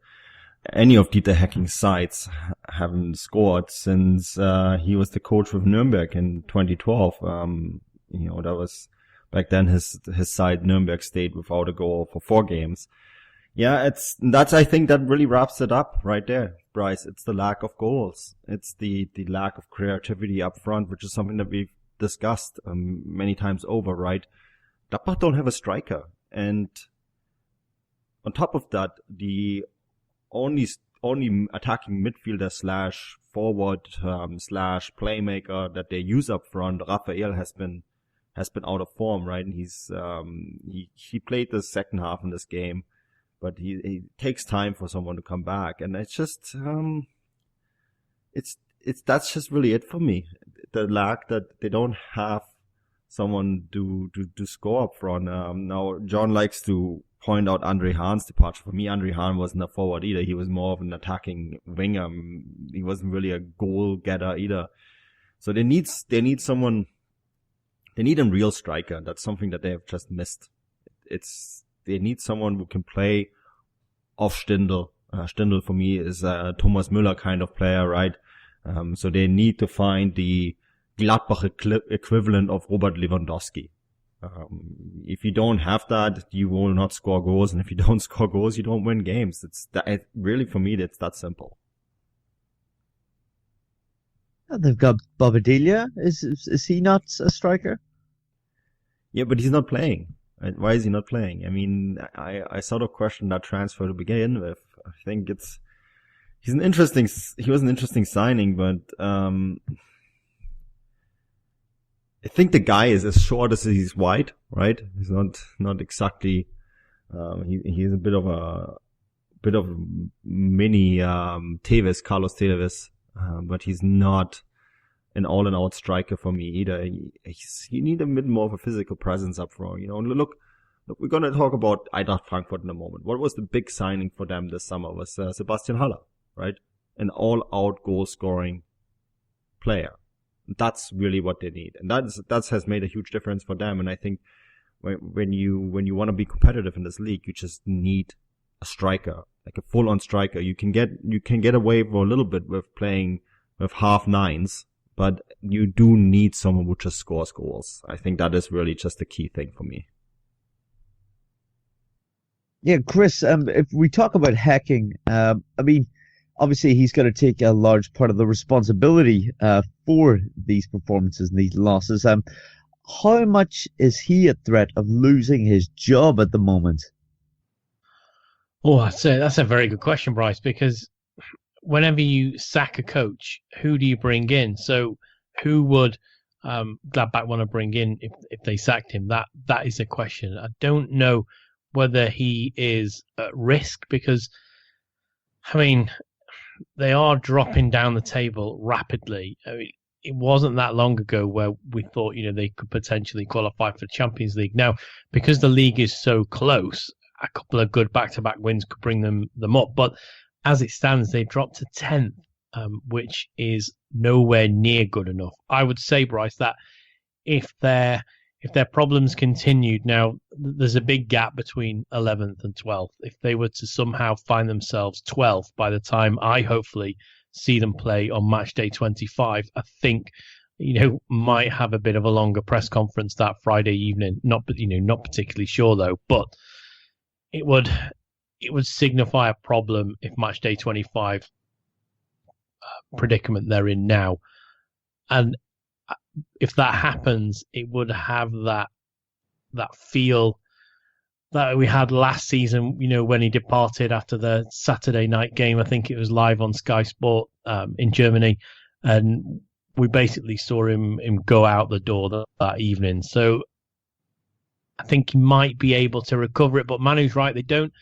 any of Dieter Hacking's sides haven't scored since he was the coach with Nuremberg in 2012. That was back then his side Nuremberg stayed without a goal for 4 games. Yeah, that's I think that really wraps it up right there, Bryce. It's the lack of goals. It's the lack of creativity up front, which is something that we've discussed many times over, right? Gladbach don't have a striker, and on top of that, the only attacking midfielder slash forward slash playmaker that they use up front, Rafael, has been out of form, right? And he played the second half in this game, but he takes time for someone to come back, and it's just that's just really it for me. The lack that they don't have someone to score up front. Now John likes to point out Andre Hahn's departure. For me, Andre Hahn wasn't a forward either. He was more of an attacking winger. He wasn't really a goal getter either. So they need someone. They need a real striker. That's something that they have just missed. They need someone who can play off Stindl. Stindl for me is a Thomas Müller kind of player, right? So they need to find the Gladbach equivalent of Robert Lewandowski. If you don't have that, you will not score goals, and if you don't score goals, you don't win games. Really, for me, it's that simple. They've got Bobadilla. Is he not a striker? Yeah, but he's not playing. Why is he not playing? I mean, I sort of question that transfer to begin with. I think he was an interesting signing, but I think the guy is as short as he's wide, right? He's not exactly. He's a bit of a mini Tevez, Carlos Tevez, but he's not an all-and-out striker for me either. You need a bit more of a physical presence up front. You know, look, we're gonna talk about Eintracht Frankfurt in a moment. What was the big signing for them this summer? Was Sebastian Haller, right? An all-out goal-scoring player. That's really what they need, and that has made a huge difference for them. And I think when you want to be competitive in this league, you just need a striker, like a full-on striker. You can get away for a little bit with playing with half nines, but you do need someone who just scores goals. I think that is really just the key thing for me. Yeah, Chris. If we talk about hacking, I mean, obviously, he's going to take a large part of the responsibility for these performances and these losses. How much is he a threat of losing his job at the moment? Oh, that's a very good question, Bryce, because whenever you sack a coach, who do you bring in? So who would Gladbach want to bring in if they sacked him? That is a question. I don't know whether he is at risk because, I mean, they are dropping down the table rapidly. I mean, it wasn't that long ago where we thought, they could potentially qualify for the Champions League. Now, because the league is so close, a couple of good back-to-back wins could bring them up. But as it stands, they dropped to 10th, which is nowhere near good enough. I would say, Bryce, that if their problems continued, now there's a big gap between 11th and 12th. If they were to somehow find themselves 12th by the time I hopefully see them play on match day 25, I think, might have a bit of a longer press conference that Friday evening. Not particularly sure though, but it would signify a problem if match day 25 predicament they're in now. And if that happens, it would have that feel that we had last season, when he departed after the Saturday night game. I think it was live on Sky Sport in Germany, and we basically saw him go out the door that evening. So I think he might be able to recover it. But Manu's right; they don't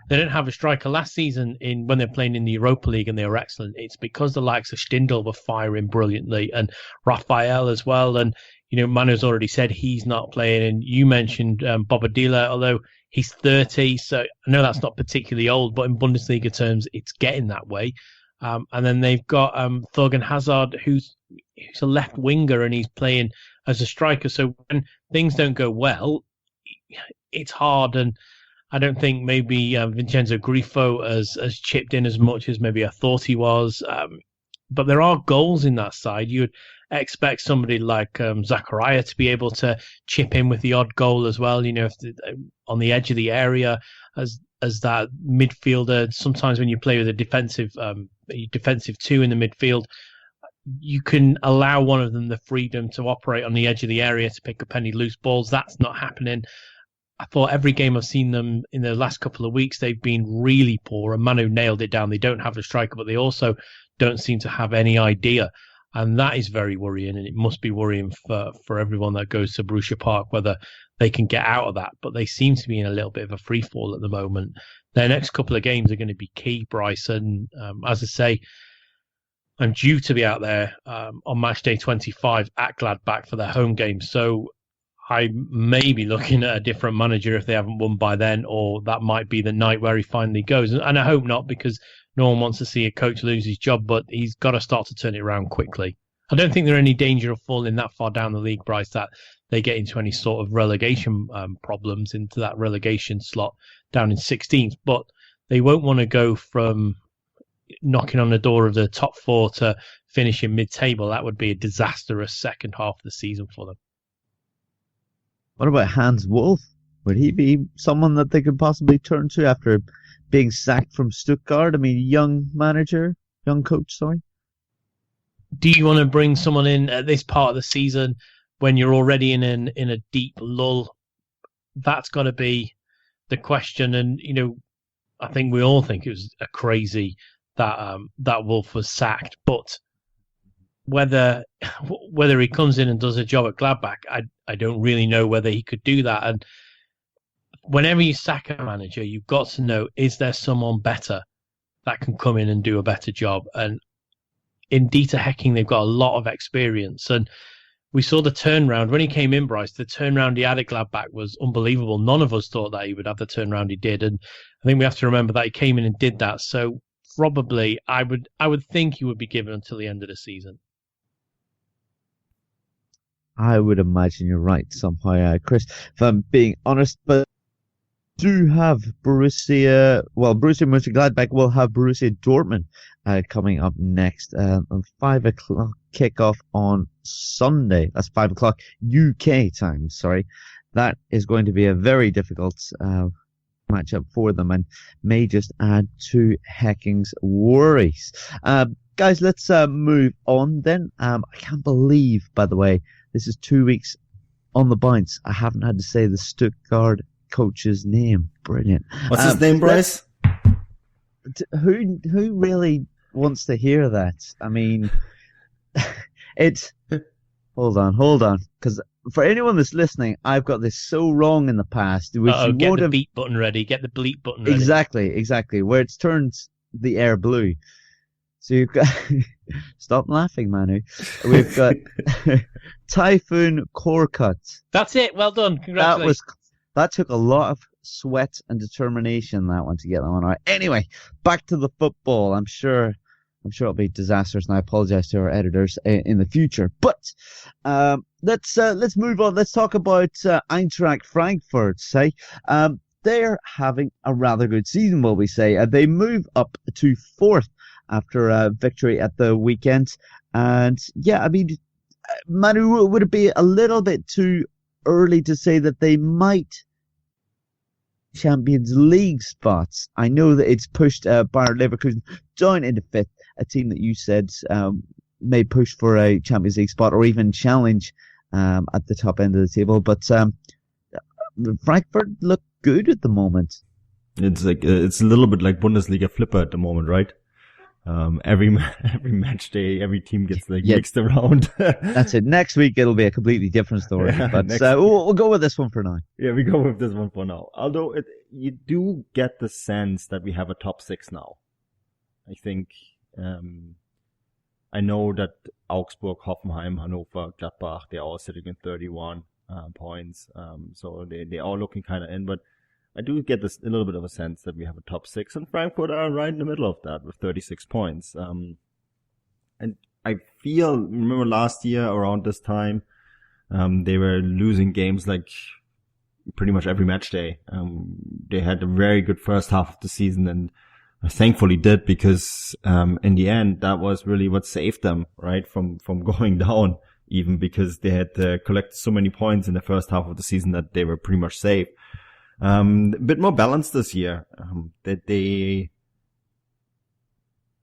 have a striker. Last season, when they're playing in the Europa League and they were excellent, it's because the likes of Stindl were firing brilliantly and Rafael as well. And, Manu's already said he's not playing. And you mentioned Bobadilla, although he's 30. So I know that's not particularly old, but in Bundesliga terms, it's getting that way. And then they've got Thorgan Hazard, who's a left winger and he's playing as a striker. So when things don't go well, it's hard. And I don't think maybe Vincenzo Grifo has chipped in as much as maybe I thought he was. But there are goals in that side. You would expect somebody like Zachariah to be able to chip in with the odd goal as well. On the edge of the area as that midfielder. Sometimes when you play with a defensive two in the midfield, you can allow one of them the freedom to operate on the edge of the area to pick up any loose balls. That's not happening. I thought every game I've seen them in the last couple of weeks, they've been really poor. And Manu nailed it down. They don't have a striker, but they also don't seem to have any idea. And that is very worrying. And it must be worrying for everyone that goes to Borussia Park, whether they can get out of that. But they seem to be in a little bit of a free fall at the moment. Their next couple of games are going to be key, Bryce. And as I say, I'm due to be out there on match day 25 at Gladbach for their home game. So I may be looking at a different manager if they haven't won by then, or that might be the night where he finally goes. And I hope not, because no one wants to see a coach lose his job, but he's got to start to turn it around quickly. I don't think they're in any danger of falling that far down the league, Bryce, that they get into any sort of relegation problems, into that relegation slot down in 16th. But they won't want to go from knocking on the door of the top four to finishing mid-table. That would be a disastrous second half of the season for them. What about Hans Wolf? Would he be someone that they could possibly turn to after being sacked from Stuttgart? I mean, young coach, sorry. Do you want to bring someone in at this part of the season when you're already in a deep lull? That's got to be the question. And, I think we all think it was a crazy that Wolf was sacked, but whether he comes in and does a job at Gladbach, I don't really know whether he could do that. And whenever you sack a manager, you've got to know, is there someone better that can come in and do a better job? And in Dieter Hecking, they've got a lot of experience. And we saw the turnaround. When he came in, Bryce, the turnaround he had at Gladbach was unbelievable. None of us thought that he would have the turnaround he did. And I think we have to remember that he came in and did that. So probably I would think he would be given until the end of the season. I would imagine you're right somehow, Chris, if I'm being honest, but do have Borussia Mönchengladbach will have Borussia Dortmund coming up next on 5 o'clock kickoff on Sunday. That's 5 o'clock UK time, sorry. That is going to be a very difficult matchup for them and may just add to Hecking's worries. Guys, let's move on then. I can't believe, by the way, this is 2 weeks on the bounce. I haven't had to say the Stuttgart coach's name. Brilliant. What's his name, Bryce? Who really wants to hear that? I mean, it's... Hold on. Because for anyone that's listening, I've got this so wrong in the past. Get the beep button ready. Get the bleep button ready. Exactly. Where it's turned the air blue. So you've got... Stop laughing, Manu. We've got Typhoon Korkut. That's it. Well done. Congratulations. That took a lot of sweat and determination, that one, to get that one right. Anyway, back to the football. I'm sure it'll be disastrous, and I apologize to our editors in the future. But let's move on. Let's talk about Eintracht Frankfurt. They're having a rather good season, will we say? They move up to 4th after a victory at the weekend. And yeah, I mean, Manu, would it be a little bit too early to say that they might Champions League spots? I know that it's pushed Bayer Leverkusen down into 5th, a team that you said may push for a Champions League spot or even challenge at the top end of the table. But Frankfurt look good at the moment. It's like it's a little bit like Bundesliga flipper at the moment, right? Every match day, every team gets mixed around. That's it. Next week it'll be a completely different story. Yeah, but we'll go with this one for now. Yeah, we go with this one for now. Although you do get the sense that we have a top 6 now. I think I know that Augsburg, Hoffenheim, Hannover, Gladbach, they're all sitting in 31 points. So they're all looking kind of in, but I do get a little bit of a sense that we have a top 6, and Frankfurt are right in the middle of that with 36 points. And I remember last year around this time, they were losing games like pretty much every match day. They had a very good first half of the season, and thankfully did, because in the end that was really what saved them, right, from going down, even because they had collected so many points in the first half of the season that they were pretty much safe. A bit more balanced this year. That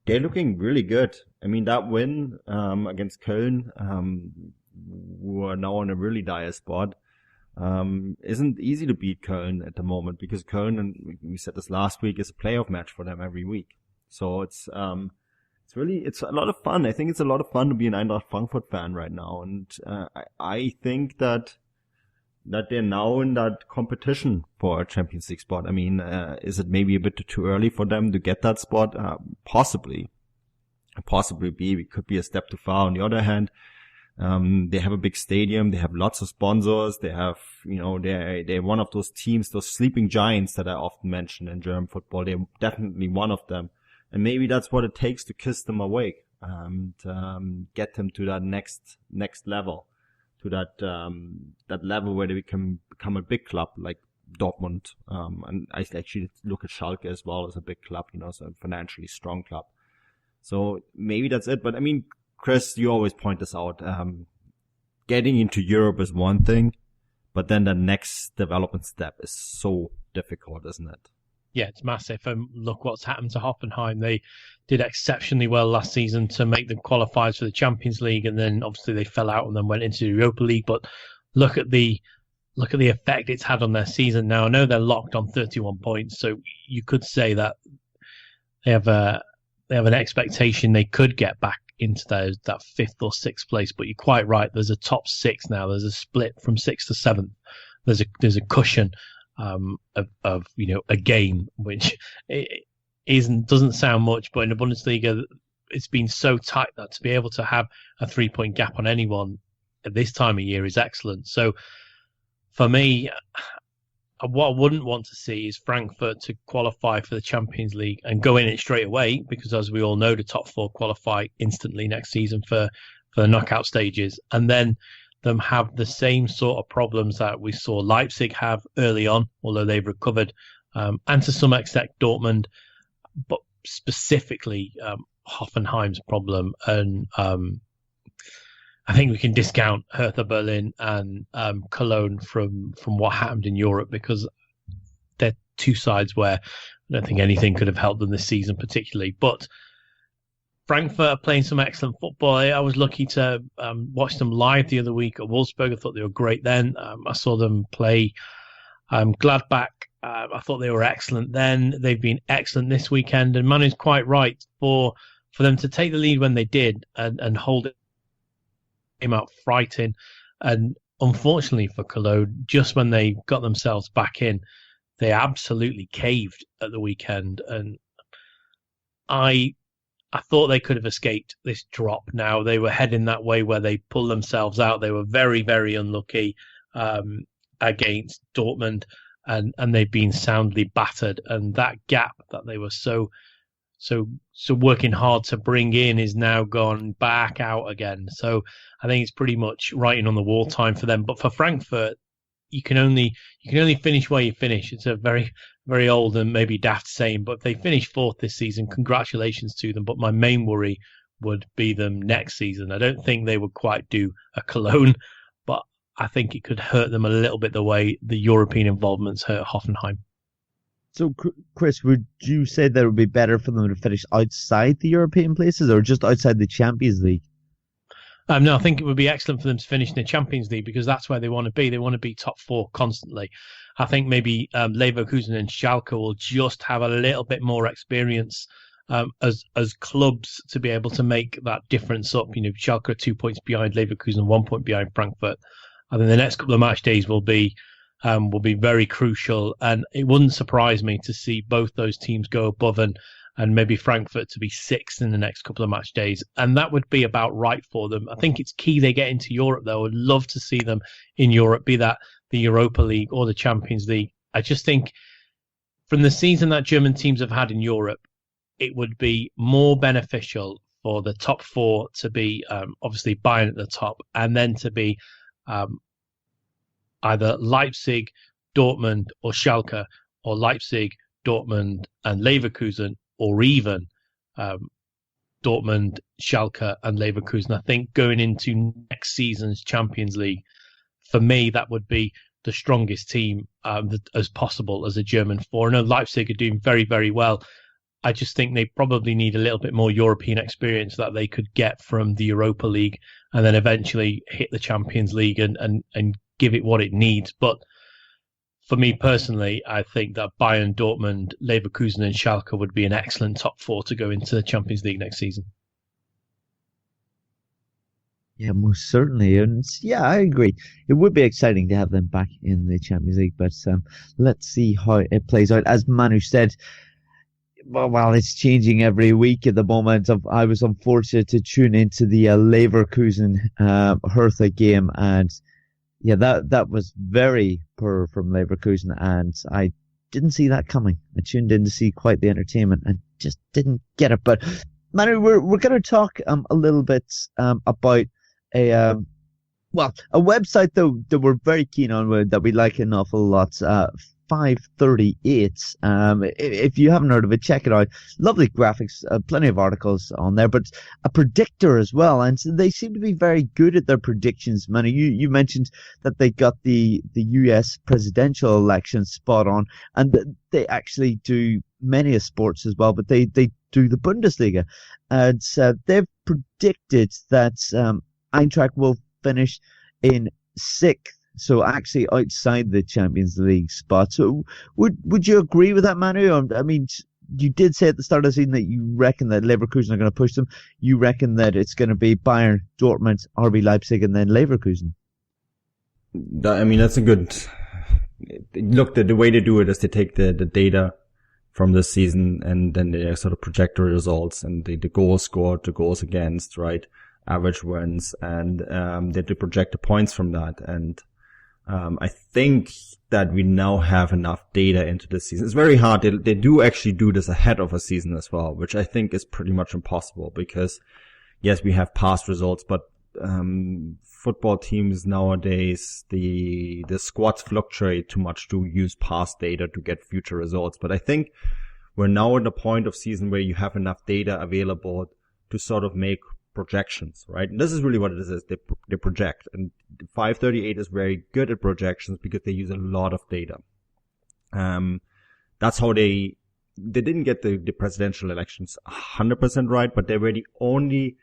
they're looking really good. I mean, that win against Köln, who are now in a really dire spot, isn't easy to beat Köln at the moment, because Köln, and we said this last week, is a playoff match for them every week. So it's a lot of fun. I think it's a lot of fun to be an Eintracht Frankfurt fan right now, and I think that they're now in that competition for a Champions League spot. I mean, is it maybe a bit too early for them to get that spot? Possibly be. It could be a step too far. On the other hand, they have a big stadium. They have lots of sponsors. They have, they're one of those teams, those sleeping giants that I often mention in German football. They're definitely one of them. And maybe that's what it takes to kiss them awake and get them to that next level, to that level where they can become a big club like Dortmund. And I actually look at Schalke as well as a big club, so a financially strong club. So maybe that's it. But I mean, Chris, you always point this out. Getting into Europe is one thing, but then the next development step is so difficult, isn't it? Yeah, it's massive. Look what's happened to Hoffenheim. They did exceptionally well last season to make them qualifiers for the Champions League, and then obviously they fell out and then went into the Europa League. But look at the effect it's had on their season now. I know they're locked on 31 points, so you could say that they have an expectation they could get back into that fifth or sixth place. But you're quite right. There's a top six now. There's a split from sixth to seventh. There's a cushion of a game, which doesn't sound much, but in the Bundesliga it's been so tight that to be able to have a 3-point gap on anyone at this time of year is excellent. So for me, what I wouldn't want to see is Frankfurt to qualify for the Champions League and go in it straight away, because as we all know, the top four qualify instantly next season for the knockout stages, and then them have the same sort of problems that we saw Leipzig have early on, although they've recovered, and to some extent Dortmund, but specifically Hoffenheim's problem. And I think we can discount Hertha Berlin and Cologne from what happened in Europe, because they're two sides where I don't think anything could have helped them this season particularly. But Frankfurt are playing some excellent football. I was lucky to watch them live the other week at Wolfsburg. I thought they were great then. I saw them play Gladbach. I thought they were excellent then. They've been excellent this weekend. And Manu's quite right. For them to take the lead when they did and hold it came out frightened. And unfortunately for Cologne, just when they got themselves back in, they absolutely caved at the weekend. And I thought they could have escaped this drop now. They were heading that way where they pulled themselves out. They were very, very unlucky against Dortmund, and they've been soundly battered. And that gap that they were so working hard to bring in is now gone back out again. So I think it's pretty much writing on the wall time for them. But for Frankfurt, you can only finish where you finish. It's a very, very old and maybe daft saying, but if they finish fourth this season, congratulations to them. But my main worry would be them next season. I don't think they would quite do a Cologne, but I think it could hurt them a little bit the way the European involvements hurt Hoffenheim. So, Chris, would you say that it would be better for them to finish outside the European places or just outside the Champions League? No, I think it would be excellent for them to finish in the Champions League, because that's where they want to be. They want to be top four constantly. I think maybe Leverkusen and Schalke will just have a little bit more experience as clubs to be able to make that difference up. Schalke are 2 points behind Leverkusen, 1 point behind Frankfurt. I think the next couple of match days will be very crucial, and it wouldn't surprise me to see both those teams go above and maybe Frankfurt to be sixth in the next couple of match days. And that would be about right for them. I think it's key they get into Europe, though. I would love to see them in Europe, be that the Europa League or the Champions League. I just think from the season that German teams have had in Europe, it would be more beneficial for the top four to be obviously Bayern at the top, and then to be either Leipzig, Dortmund or Schalke, or Leipzig, Dortmund and Leverkusen, or even Dortmund, Schalke and Leverkusen. I think going into next season's Champions League, for me, that would be the strongest team as possible as a German four. I know Leipzig are doing very, very well. I just think they probably need a little bit more European experience that they could get from the Europa League and then eventually hit the Champions League and give it what it needs. But for me personally, I think that Bayern, Dortmund, Leverkusen and Schalke would be an excellent top four to go into the Champions League next season. Yeah, most certainly. And yeah, I agree. It would be exciting to have them back in the Champions League, but let's see how it plays out. As Manu said, well, it's changing every week at the moment. I was unfortunate to tune into the Leverkusen Hertha game, and yeah, that was very poor from Leverkusen, and I didn't see that coming. I tuned in to see quite the entertainment and just didn't get it. But Manu, we're going to talk a little bit about a website that we're very keen on, that we like an awful lot. 538. If you haven't heard of it, check it out. Lovely graphics, plenty of articles on there, but a predictor as well. And so they seem to be very good at their predictions. Manu, you mentioned that they got the US presidential election spot on, and they actually do many sports as well, but they do the Bundesliga. And they've predicted that Eintracht will finish in 6th. So actually outside the Champions League spot. So would you agree with that, Manu? I mean, you did say at the start of the season that you reckon that Leverkusen are going to push them. You reckon that it's going to be Bayern, Dortmund, RB Leipzig, and then Leverkusen. I mean, that's a good look. The way they do it is they take the data from this season and then they sort of project the results and the goals scored, the goals against, right? Average wins, and they project the points from that. And I think that we now have enough data into this season. It's very hard. They do actually do this ahead of a season as well, which I think is pretty much impossible because, yes, we have past results, but football teams nowadays, the squads fluctuate too much to use past data to get future results. But I think we're now at the point of season where you have enough data available to sort of make projections, right? And this is really what it is. They project, and 538 is very good at projections because they use a lot of data. That's how they didn't get the presidential elections 100% right, but they were the only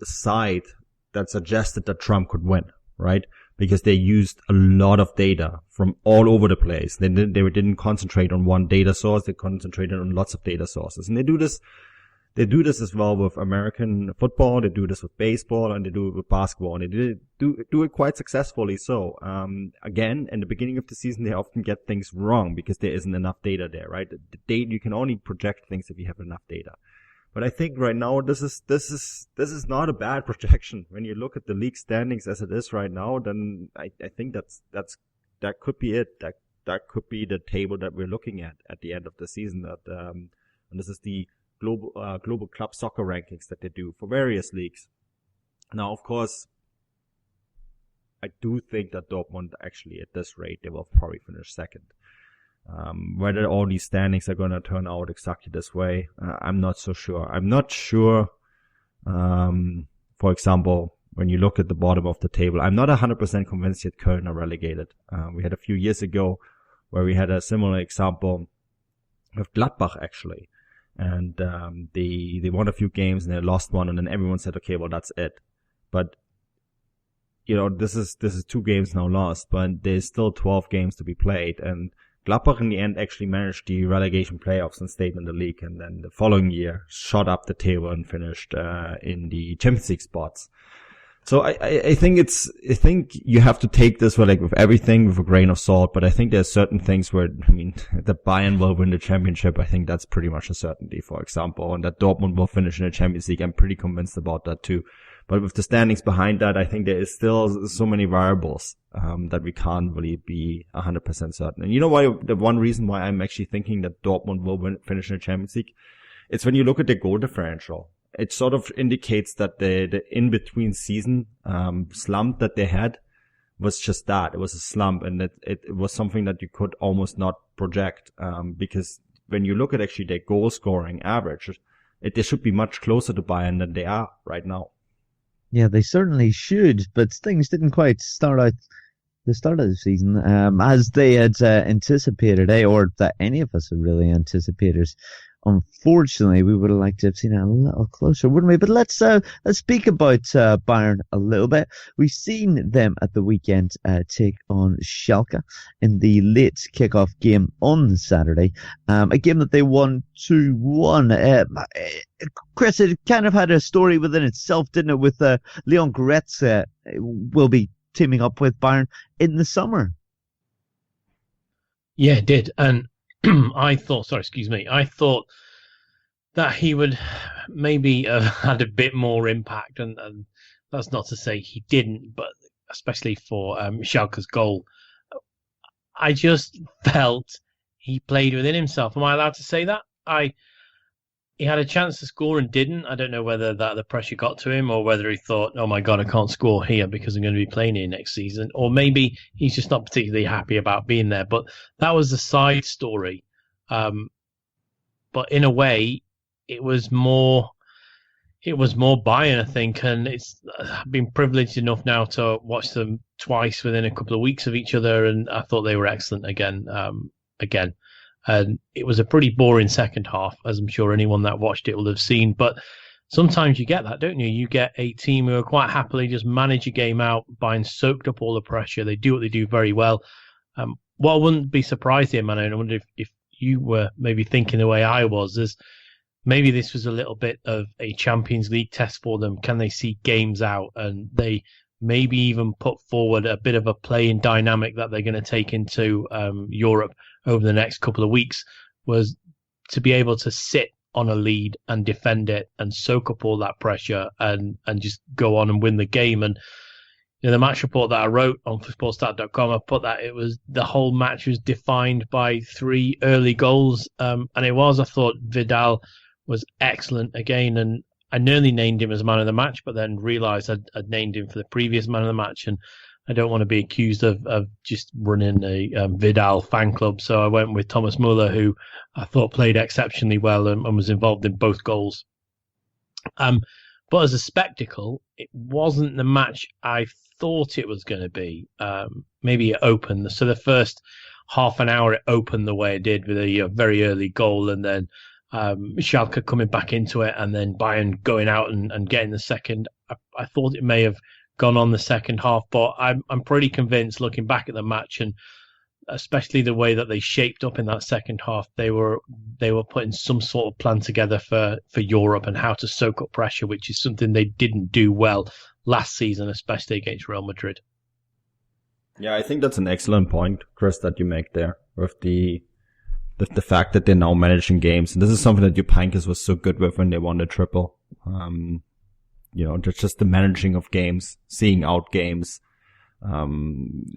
side that suggested that Trump could win, right? Because they used a lot of data from all over the place. They didn't concentrate on one data source. They concentrated on lots of data sources, and they do this as well with American football. They do this with baseball, and they do it with basketball, and they do it quite successfully. So, again, in the beginning of the season, they often get things wrong because there isn't enough data there, right? The data, you can only project things if you have enough data. But I think right now, this is not a bad projection. When you look at the league standings as it is right now, then I think that could be it. That could be the table that we're looking at the end of the season. And this is the global club soccer rankings that they do for various leagues. Now, of course, I do think that Dortmund actually at this rate, they will probably finish second. Whether all these standings are going to turn out exactly this way, I'm not so sure. I'm not sure, for example, when you look at the bottom of the table, I'm not 100% convinced yet Köln are relegated. We had a few years ago where we had a similar example with Gladbach actually. And they won a few games and they lost one, and then everyone said, okay, well, that's it. But this is 2 games now lost, but there's still 12 games to be played, and Gladbach in the end actually managed the relegation playoffs and stayed in the league, and then the following year shot up the table and finished in the Champions League spots. So I think you have to take this with everything with a grain of salt, but I think there's certain things where, that Bayern will win the championship. I think that's pretty much a certainty, for example, and that Dortmund will finish in the Champions League. I'm pretty convinced about that too. But with the standings behind that, I think there is still so many variables, that we can't really be 100% certain. And you know why? The one reason why I'm actually thinking that Dortmund will finish in the Champions League, it's when you look at the goal differential. It sort of indicates that the in-between season slump that they had was just that. It was a slump, and it was something that you could almost not project because when you look at actually their goal scoring average, they should be much closer to Bayern than they are right now. Yeah, they certainly should, but things didn't quite start out the start of the season as they had anticipated, or that any of us had really anticipated. Unfortunately, we would have liked to have seen it a little closer, wouldn't we? But let's speak about Bayern a little bit. We've seen them at the weekend take on Schalke in the late kickoff game on Saturday, a game that they won 2-1. Chris, it kind of had a story within itself, didn't it? With Leon Goretzka will be teaming up with Bayern in the summer. Yeah, it did, and I thought that he would maybe have had a bit more impact, and that's not to say he didn't, but especially for Schalke's goal, I just felt he played within himself. Am I allowed to say that? He had a chance to score and didn't. I don't know whether the pressure got to him or whether he thought, oh my God, I can't score here because I'm going to be playing here next season. Or maybe he's just not particularly happy about being there. But that was the side story. But in a way, it was more Bayern, I think. And I've been privileged enough now to watch them twice within a couple of weeks of each other. And I thought they were excellent again. And it was a pretty boring second half, as I'm sure anyone that watched it will have seen. But sometimes you get that, don't you? You get a team who are quite happily just manage a game out. Bayern soaked up all the pressure. They do what they do very well. What I wouldn't be surprised here, Manuel, and I wonder if you were maybe thinking the way I was, is maybe this was a little bit of a Champions League test for them. Can they see games out? And they maybe even put forward a bit of a playing dynamic that they're going to take into Europe over the next couple of weeks, was to be able to sit on a lead and defend it and soak up all that pressure and just go on and win the game. And in the match report that I wrote on sportstat.com, I put that the whole match was defined by 3 early goals. And I thought Vidal was excellent again. And I nearly named him as man of the match, but then realised I'd named him for the previous man of the match. And I don't want to be accused of just running a Vidal fan club. So I went with Thomas Muller, who I thought played exceptionally well and was involved in both goals. But as a spectacle, it wasn't the match I thought it was going to be. Maybe it opened. So the first half an hour, it opened the way it did with a very early goal, and then Schalke coming back into it, and then Bayern going out and getting the second. I thought it may have gone on the second half, but I'm pretty convinced, looking back at the match, and especially the way that they shaped up in that second half, they were putting some sort of plan together for Europe and how to soak up pressure, which is something they didn't do well last season, especially against Real Madrid. Yeah, I think that's an excellent point, Chris, that you make there with the fact that they're now managing games, and this is something that Jupankis was so good with when they won the triple. Just the managing of games, seeing out games,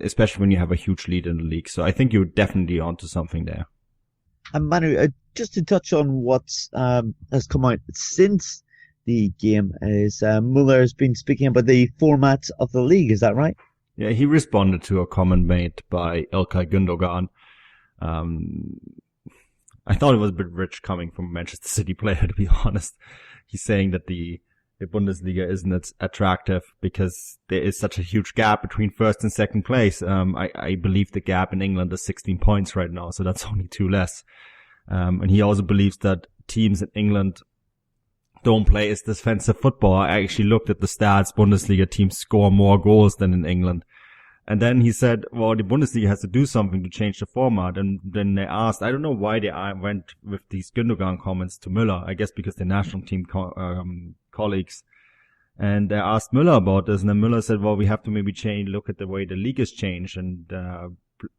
especially when you have a huge lead in the league. So I think you're definitely onto something there. And Manu, just to touch on what has come out since the game, is Muller has been speaking about the format of the league. Is that right? Yeah, he responded to a comment made by Ilkay Gundogan. I thought it was a bit rich coming from a Manchester City player, to be honest. He's saying that the Bundesliga isn't as attractive because there is such a huge gap between first and second place. I believe the gap in England is 16 points right now, so that's only 2 less. And he also believes that teams in England don't play as defensive football. I actually looked at the stats. Bundesliga teams score more goals than in England. And then he said, well, the Bundesliga has to do something to change the format. And then they asked, I don't know why they went with these Gundogan comments to Müller. I guess because they're national team colleagues. And they asked Müller about this. And then Müller said, well, we have to maybe look at the way the league has changed and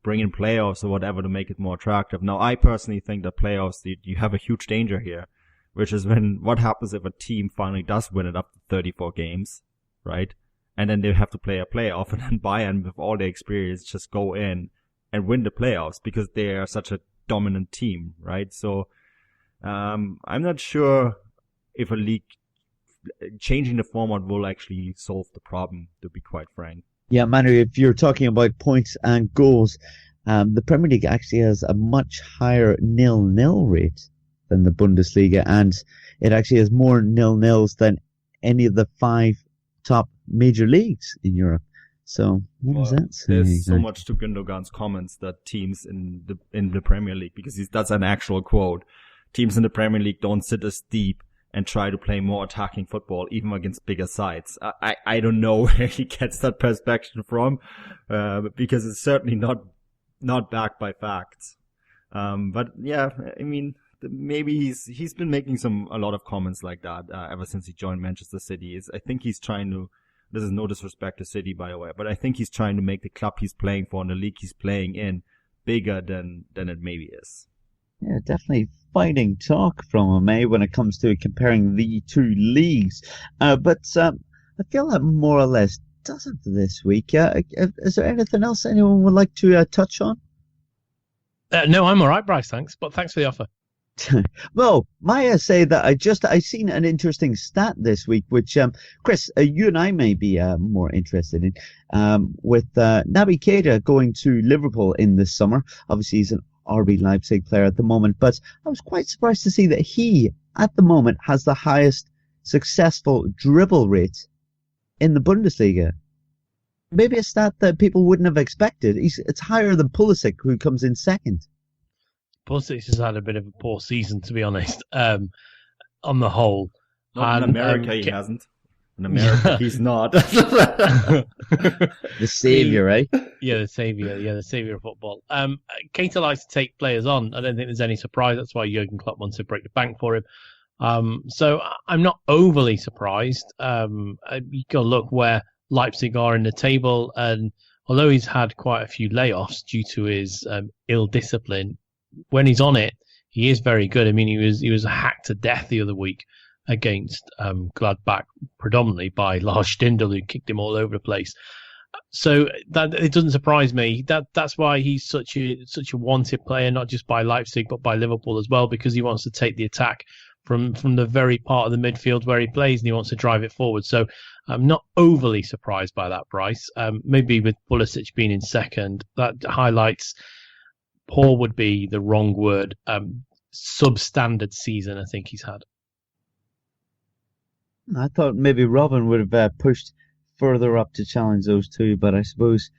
bring in playoffs or whatever to make it more attractive. Now, I personally think that playoffs, you have a huge danger here, which is what happens if a team finally does win it up to 34 games, right? And then they have to play a playoff, and then Bayern, with all their experience, just go in and win the playoffs because they are such a dominant team, right? So I'm not sure if a league changing the format will actually solve the problem, to be quite frank. Yeah, Manu, if you're talking about points and goals, the Premier League actually has a much higher 0-0 rate than the Bundesliga, and it actually has more 0-0s than any of the 5 top major leagues in Europe. So what does that say? There's so much to Gündogan's comments that teams in the Premier League, because that's an actual quote. Teams in the Premier League don't sit as deep and try to play more attacking football, even against bigger sides. I don't know where he gets that perspective from, because it's certainly not backed by facts. But yeah, I mean, maybe he's been making a lot of comments like that ever since he joined Manchester City. I think he's trying to. This is no disrespect to City, by the way, but I think he's trying to make the club he's playing for and the league he's playing in bigger than it maybe is. Yeah, definitely fighting talk from him, when it comes to comparing the 2 leagues. But I feel that more or less does it for this week. Is there anything else anyone would like to touch on? No, I'm all right, Bryce, thanks. But thanks for the offer. Well, Maya say that I seen an interesting stat this week, which Chris, you and I may be more interested in, with Naby Keita going to Liverpool in this summer. Obviously, he's an RB Leipzig player at the moment, but I was quite surprised to see that he, at the moment, has the highest successful dribble rate in the Bundesliga. Maybe a stat that people wouldn't have expected. It's higher than Pulisic, who comes in second. Pulisic has had a bit of a poor season, to be honest, on the whole. Not in America, he hasn't. In America, he's not. The saviour, right? Yeah, the saviour of football. Keita likes to take players on. I don't think there's any surprise. That's why Jurgen Klopp wants to break the bank for him. So I'm not overly surprised. You got to look where Leipzig are in the table, and although he's had quite a few layoffs due to his ill discipline, when he's on it, he is very good. I mean, he was hacked to death the other week against Gladbach, predominantly by Lars Stindl, who kicked him all over the place. So that it doesn't surprise me. That's why he's such a wanted player, not just by Leipzig but by Liverpool as well, because he wants to take the attack from the very part of the midfield where he plays, and he wants to drive it forward. So I'm not overly surprised by that, Bryce. Maybe with Pulisic being in second, that highlights, poor would be the wrong word, substandard season I think he's had. I thought maybe Robin would have pushed further up to challenge those two, but I suppose,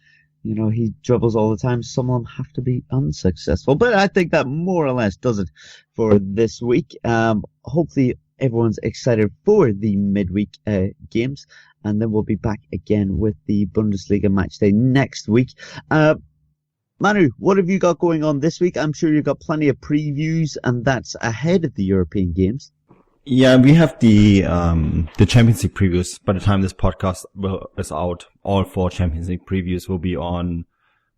he dribbles all the time. Some of them have to be unsuccessful. But I think that more or less does it for this week. Hopefully everyone's excited for the midweek games, and then we'll be back again with the Bundesliga match day next week. Manu, what have you got going on this week? I'm sure you've got plenty of previews, and that's ahead of the European games. Yeah, we have the Champions League previews. By the time this podcast is out, all 4 Champions League previews will be on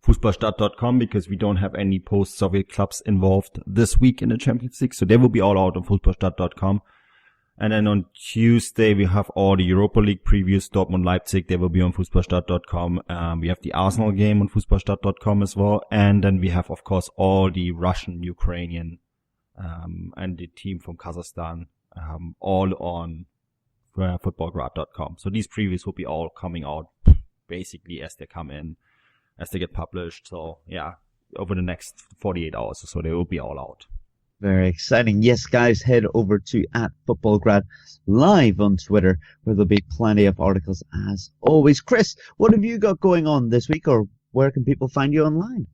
Fußballstadt.com, because we don't have any post-Soviet clubs involved this week in the Champions League. So they will be all out on Fußballstadt.com. And then on Tuesday, we have all the Europa League previews, Dortmund, Leipzig. They will be on Fußballstadt.com. We have the Arsenal game on Fußballstadt.com as well. And then we have, of course, all the Russian, Ukrainian, and the team from Kazakhstan, all on footballgrad.com. So these previews will be all coming out basically as they come in, as they get published. So yeah, over the next 48 hours or so, they will be all out. Very exciting. Yes, guys, head over to @FootballGrad live on Twitter, where there'll be plenty of articles as always. Chris, what have you got going on this week, or where can people find you online?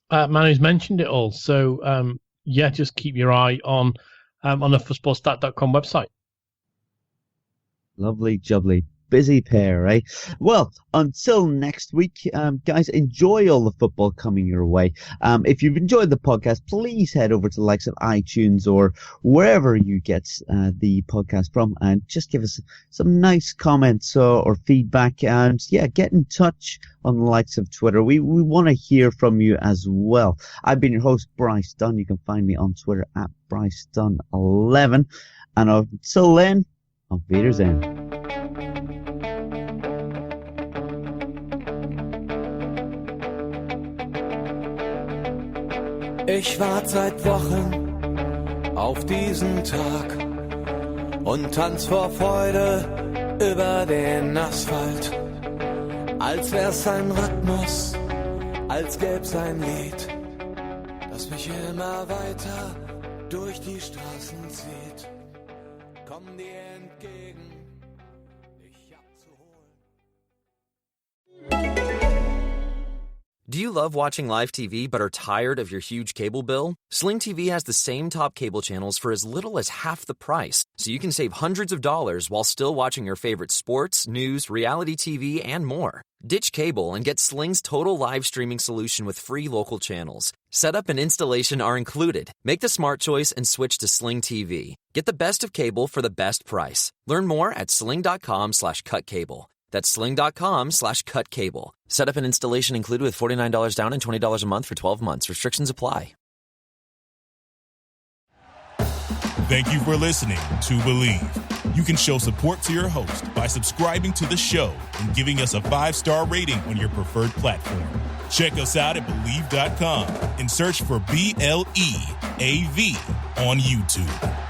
Manu's mentioned it all. So, just keep your eye on the footballstat.com website. Lovely jubbly. Busy pair, right? Well, until next week, guys, enjoy all the football coming your way. If you've enjoyed the podcast, please head over to the likes of iTunes or wherever you get the podcast from, and just give us some nice comments or feedback, and get in touch on the likes of Twitter. We want to hear from you as well. I've been your host, Bryce Dunn. You can find me on Twitter @BryceDunn11, and until then, auf Wiedersehen. Ich warte seit Wochen auf diesen Tag und tanz vor Freude über den Asphalt, als wär's ein Rhythmus, als gäb's ein Lied, das mich immer weiter durch die Straßen zieht. Komm dir entgegen, dich abzuholen. Do you love watching live TV but are tired of your huge cable bill? Sling TV has the same top cable channels for as little as half the price, so you can save hundreds of dollars while still watching your favorite sports, news, reality TV, and more. Ditch cable and get Sling's total live streaming solution with free local channels. Setup and installation are included. Make the smart choice and switch to Sling TV. Get the best of cable for the best price. Learn more at sling.com/cutcable. That's sling.com/cutcable. Setup and installation included with $49 down and $20 a month for 12 months. Restrictions apply. Thank you for listening to Believe. You can show support to your host by subscribing to the show and giving us a 5-star rating on your preferred platform. Check us out at Believe.com and search for BLEAV on YouTube.